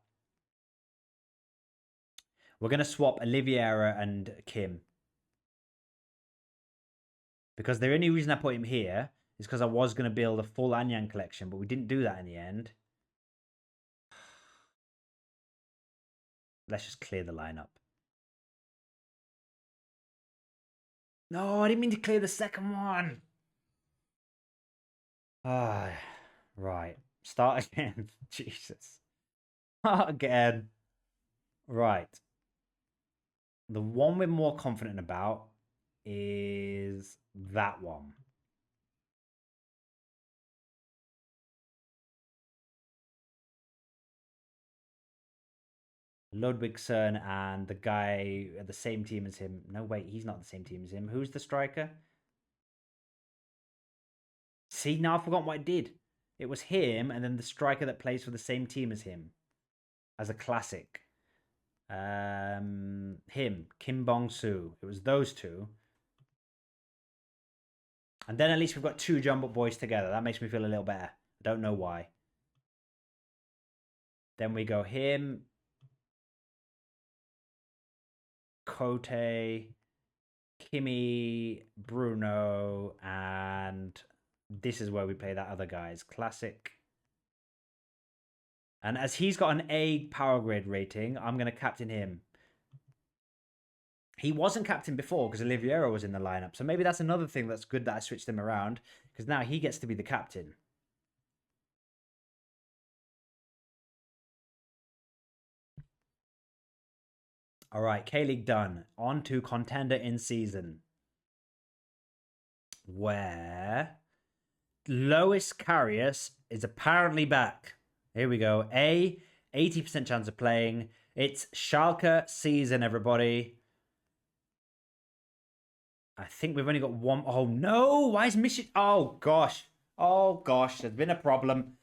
we're going to swap Oliveira and Kim. Because the only reason I put him here is because I was going to build a full Anyang collection, but we didn't do that in the end. Let's just clear the lineup. No, I didn't mean to clear the second one. Ah, right. Start again. Jesus. Start again. Right. The one we're more confident about is that one. Ludwigson and the guy at the same team as him. No, wait, he's not the same team as him. Who's the striker? See, now I've forgotten what I did. It was him and then the striker that plays for the same team as him. As a classic. Him, Kim Bong-soo. It was those two. And then at least we've got two Jumbo boys together. That makes me feel a little better. I don't know why. Then we go him, Kote, Kimmy, Bruno, and this is where we play that other guy's classic. And as he's got an A power grade rating, I'm going to captain him. He wasn't captain before because Oliveira was in the lineup. So maybe that's another thing that's good that I switched him around. Because now he gets to be the captain. All right, K-League done. On to contender in season. Where Lois Karius is apparently back. Here we go. 80% chance of playing. It's Schalke season, everybody. I think we've only got one. Oh, no. Why is Mission... Oh, gosh. Oh, gosh. There's been a problem.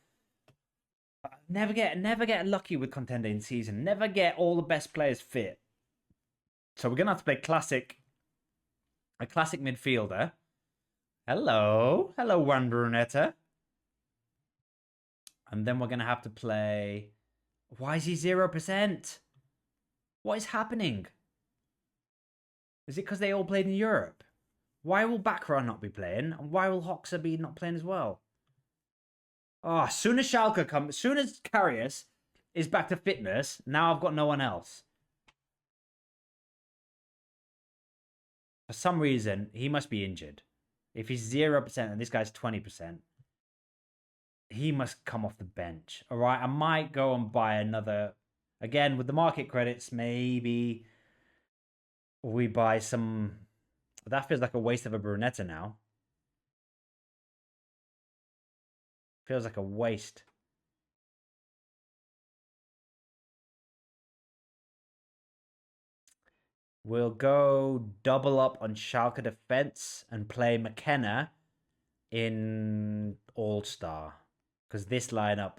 Never get lucky with contender in season. Never get all the best players fit. So we're going to have to play a classic midfielder. Hello. Hello, Juan Brunetta. And then we're going to have to play... Why is he 0%? What is happening? Is it because they all played in Europe? Why will Bakra not be playing? And why will Hoxha be not playing as well? Oh, as soon as Schalke comes... As soon as Karius is back to fitness, now I've got no one else. For some reason, he must be injured. If he's 0% and this guy's 20%, he must come off the bench. All right, I might go and buy another. Again, with the market credits, maybe we buy some. That feels like a waste of a Brunetta now. Feels like a waste. We'll go double up on Schalke defense and play McKenna in All-Star. Because this lineup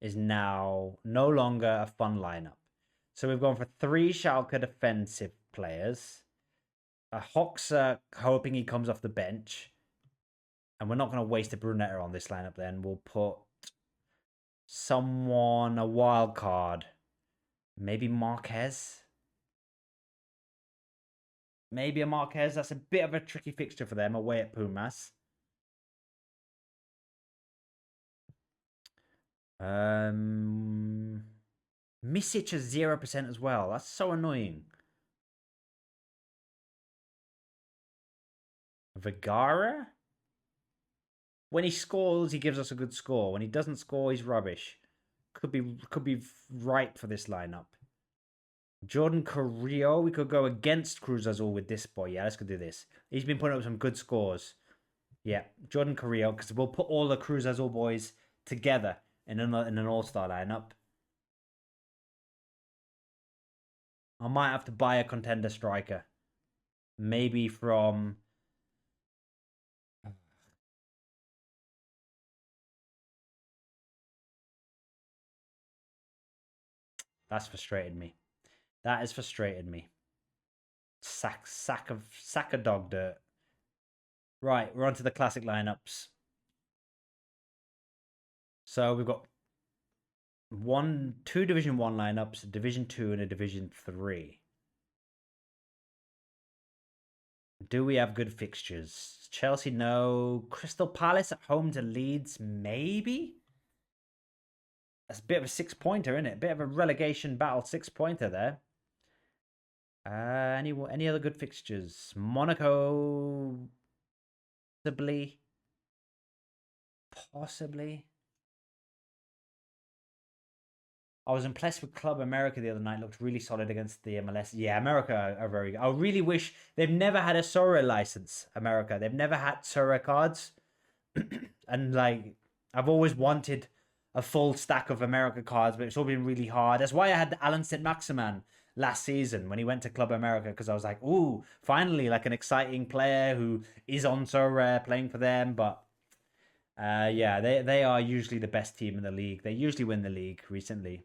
is now no longer a fun lineup. So we've gone for 3 Schalke defensive players. A Hoxha hoping he comes off the bench. And we're not going to waste a Brunetta on this lineup then. We'll put someone, a wild card. Maybe Marquez. Maybe a Marquez. That's a bit of a tricky fixture for them away at Pumas. Misic is 0% as well. That's so annoying. Vergara? When he scores, he gives us a good score. When he doesn't score, he's rubbish. Could be right for this lineup. Jordan Carrillo, we could go against Cruz Azul with this boy. Yeah, let's go do this. He's been putting up some good scores. Yeah, Jordan Carrillo, because we'll put all the Cruz Azul boys together in an all-star lineup. I might have to buy a contender striker. Maybe from... That's frustrated me. That has frustrated me. Sack of dog dirt. Right, we're on to the classic lineups. So we've got two Division 1 lineups, a Division 2 and a Division 3. Do we have good fixtures? Chelsea, no. Crystal Palace at home to Leeds, maybe? That's a bit of a 6-pointer, isn't it? A bit of a relegation battle 6-pointer there. Any other good fixtures? Monaco, possibly. I was impressed with Club America the other night. Looked really solid against the MLS. Yeah, America are very good. I really wish they've never had a Sorare license. America, they've never had Sorare cards, and like I've always wanted a full stack of America cards, but it's all been really hard. That's why I had Alan St. Maximan last season when he went to Club America, because I was like, ooh, finally like an exciting player who is on Sorare playing for them. But yeah, they are usually the best team in the league. They usually win the league recently.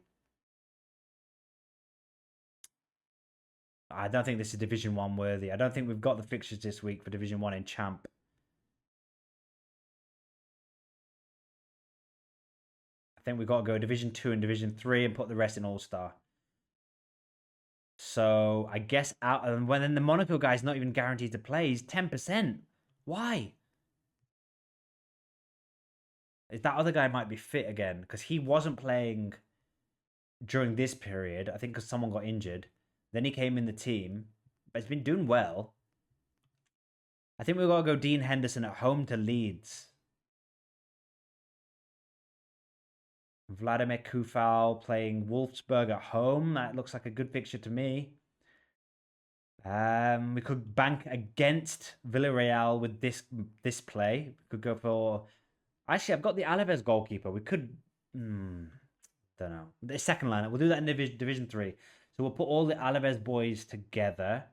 I don't think this is Division 1 worthy. I don't think we've got the fixtures this week for Division 1 in Champ. I think we've got to go Division 2 and Division 3 and put the rest in All-Star. So I guess out, and when then the Monaco guy's not even guaranteed to play, he's 10%. Why? That other guy might be fit again, because he wasn't playing during this period. I think because someone got injured. Then he came in the team, but he's been doing well. I think we've got to go Dean Henderson at home to Leeds. Vladimir Kufal playing Wolfsburg at home. That looks like a good fixture to me. We could bank against Villarreal with this play. We could go for... Actually, I've got the Alaves goalkeeper. We could... don't know. The second lineup. We'll do that in Division 3. So we'll put all the Alaves boys together.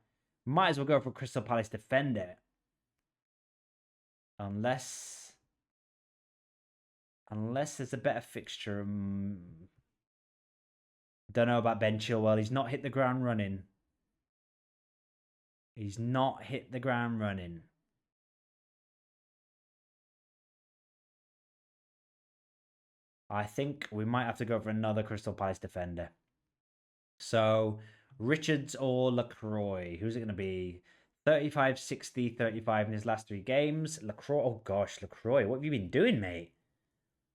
Might as well go for Crystal Palace defender. Unless there's a better fixture. Don't know about Ben Chilwell. He's not hit the ground running. He's not hit the ground running. I think we might have to go for another Crystal Palace defender. So, Richards or Lacroix? Who's it going to be? 35, 60, 35 in his last 3 games. Lacroix. Oh gosh, Lacroix. What have you been doing, mate?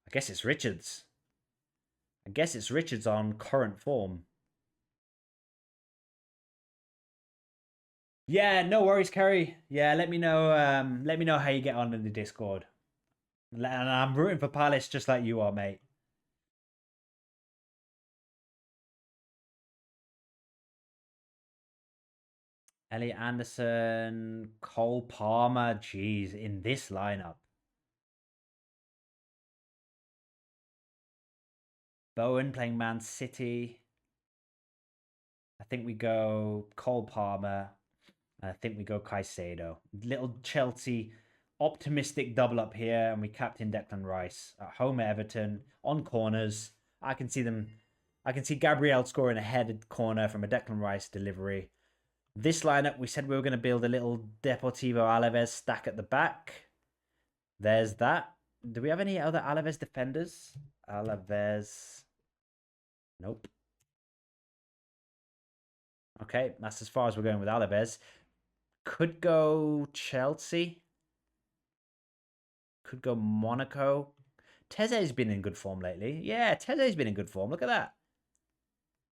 I guess it's Richards. I guess it's Richards on current form. Yeah, no worries, Kerry. Yeah, let me know. Let me know how you get on in the Discord. And I'm rooting for Palace just like you are, mate. Elliot Anderson, Cole Palmer. Jeez, in this lineup. Bowen playing Man City. I think we go Cole Palmer. I think we go Caicedo. Little Chelsea optimistic double up here, and we captain Declan Rice at home at Everton on corners. I can see Gabriel scoring a headed corner from a Declan Rice delivery. This lineup, we said we were going to build a little Deportivo Alaves stack at the back. There's that. Do we have any other Alaves defenders? Alaves. Nope. Okay, that's as far as we're going with Alaves. Could go Chelsea. Could go Monaco. Teze's been in good form lately. Yeah, Teze's been in good form. Look at that.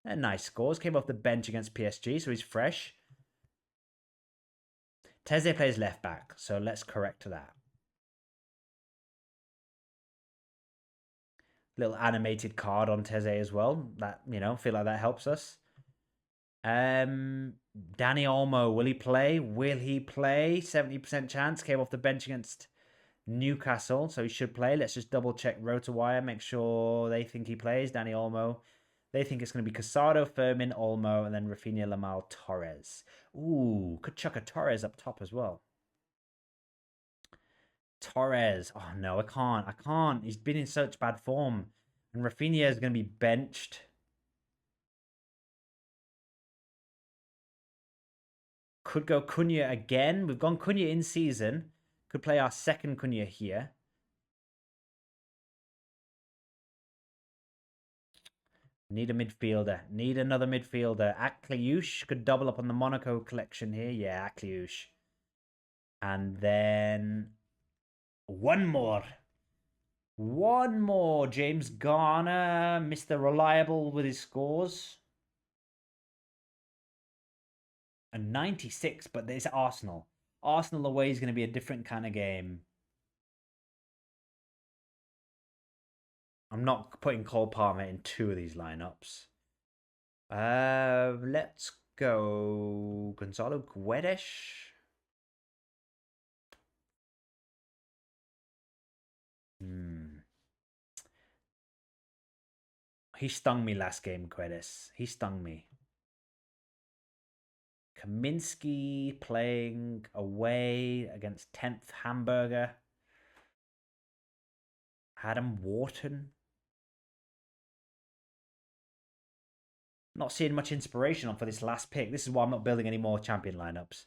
They're nice scores. Came off the bench against PSG, so he's fresh. Teze plays left back, so let's correct that. Little animated card on Teze as well. That, feel like that helps us. Dani Olmo, will he play? Will he play? 70% chance. Came off the bench against Newcastle, so he should play. Let's just double check RotoWire, make sure they think he plays. Dani Olmo. They think it's going to be Casado, Fermin, Olmo, and then Rafinha, Lamal, Torres. Ooh, could chuck a Torres up top as well. Torres. Oh, no, I can't. He's been in such bad form. And Rafinha is going to be benched. Could go Cunha again. We've gone Cunha in season. Could play our second Cunha here. Need a midfielder. Need another midfielder. Akliush could double up on the Monaco collection here. Yeah, Akliush. And then one more. One more. James Garner, Mr. Reliable with his scores. A 96, but there's Arsenal. Arsenal away is going to be a different kind of game. I'm not putting Cole Palmer in two of these lineups. Let's go Gonzalo Guedes. He stung me last game, Guedes. He stung me. Kaminsky playing away against 10th Hamburger. Adam Wharton. Not seeing much inspiration on for this last pick. This is why I'm not building any more champion lineups.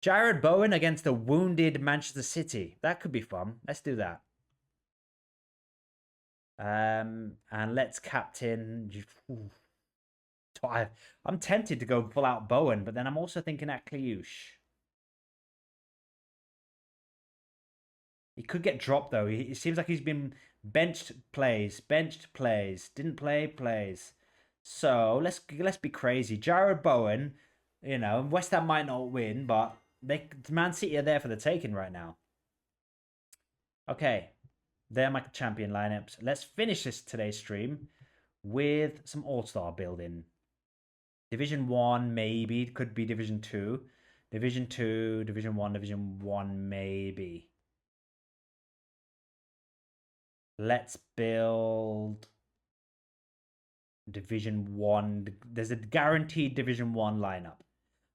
Jared Bowen against the wounded Manchester City. That could be fun. Let's do that. And let's captain. I'm tempted to go full out Bowen, but then I'm also thinking at Kliush. He could get dropped though. It seems like he's been benched plays, didn't play plays. So let's be crazy. Jared Bowen, you know, West Ham might not win, but Man City are there for the taking right now. Okay, they're my champion lineups. Let's finish today's stream with some All-Star building. Division 1, maybe. Could be Division 2. Division 2, Division 1, maybe. Let's build Division 1. There's a guaranteed Division 1 lineup.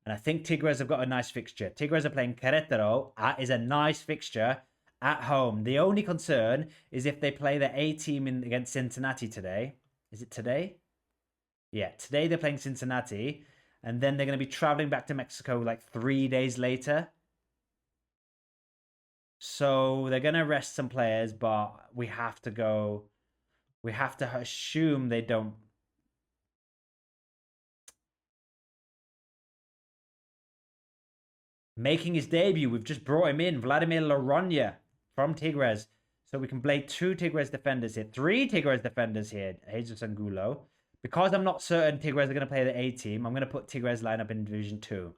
And I think Tigres have got a nice fixture. Tigres are playing Querétaro. Is a nice fixture at home. The only concern is if they play the A team against Cincinnati today. Is it today? Yeah, today they're playing Cincinnati. And then they're going to be traveling back to Mexico like 3 days later. So they're going to rest some players, but we have to go. We have to assume they don't. Making his debut, we've just brought him in, Vladimir Laronya from Tigres. So we can play 2 Tigres defenders here, 3 Tigres defenders here, Jesus Angulo. Because I'm not certain Tigres are going to play the A team, I'm going to put Tigres lineup in Division 2.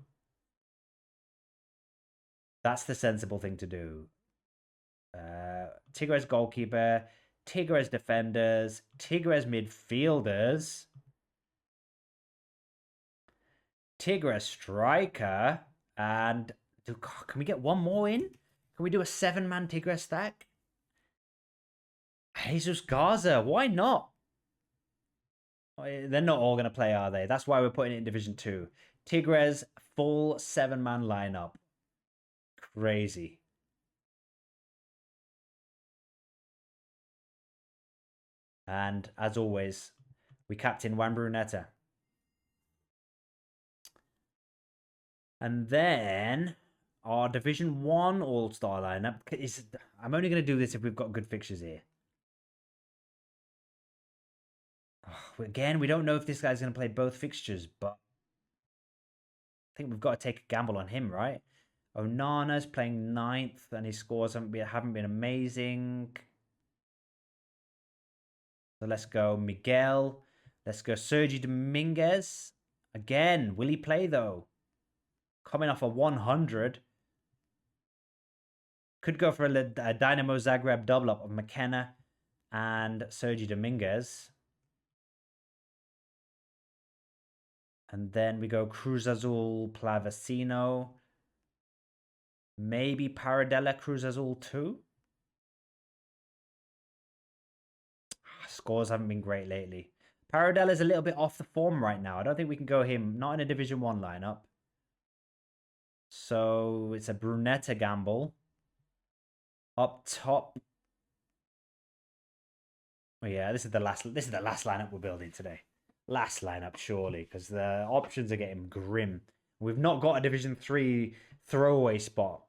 That's the sensible thing to do. Tigres goalkeeper, Tigres defenders, Tigres midfielders, Tigres striker, and can we get one more in? Can we do a 7-man Tigres stack? Jesus Garza, why not? They're not all going to play, are they? That's why we're putting it in Division 2. Tigres, full 7-man lineup. Crazy. And as always, we captain Juan Brunetta. And then our Division 1 All-Star lineup is... I'm only going to do this if we've got good fixtures here. Again, we don't know if this guy's going to play both fixtures, but I think we've got to take a gamble on him, right? Onana's playing 9th, and his scores haven't been amazing. So let's go Miguel. Let's go Sergi Dominguez. Again, will he play though? Coming off a 100. Could go for a Dynamo Zagreb double up of McKenna and Sergi Dominguez. And then we go Cruz Azul Plavecino. Maybe Paradella Cruz Azul too. Scores haven't been great lately. Paradella's a little bit off the form right now. I don't think we can go him. Not in a Division 1 lineup. So it's a Brunetta gamble. Up top. Oh yeah, this is the last lineup we're building today. Last lineup, surely, because the options are getting grim. We've not got a Division 3 throwaway spot.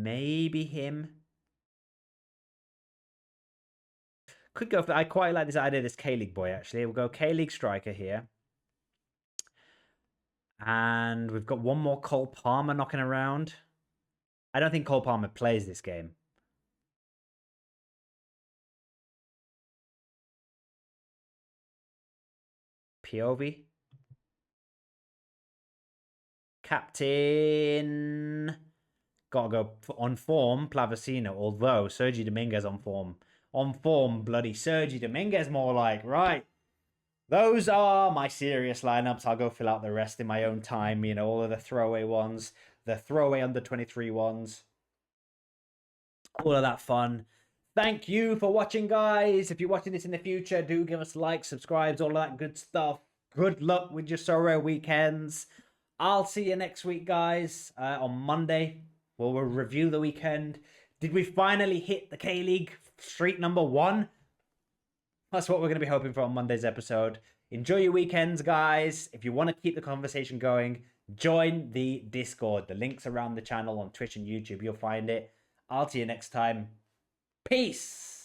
maybe him. Could go for. I quite like this idea. This K-League boy actually. We'll go K-League striker here. And we've got one more Cole Palmer knocking around. I don't think Cole Palmer plays this game. POV. Captain. Gotta go on form, Plavecino. Although Sergi Dominguez on form. On form, bloody Sergi Dominguez more like. Right. Those are my serious lineups. I'll go fill out the rest in my own time. You know, all of the throwaway ones, the throwaway under 23 ones, all of that fun. Thank you for watching, guys. If you're watching this in the future, do give us likes, subscribes, all of that good stuff. Good luck with your Sorare weekends. I'll see you next week, guys, on Monday. We'll review the weekend. Did we finally hit the K-League streak number 1? That's what we're going to be hoping for on Monday's episode. Enjoy your weekends, guys. If you want to keep the conversation going, join the Discord. The link's around the channel on Twitch and YouTube. You'll find it. I'll see you next time. Peace.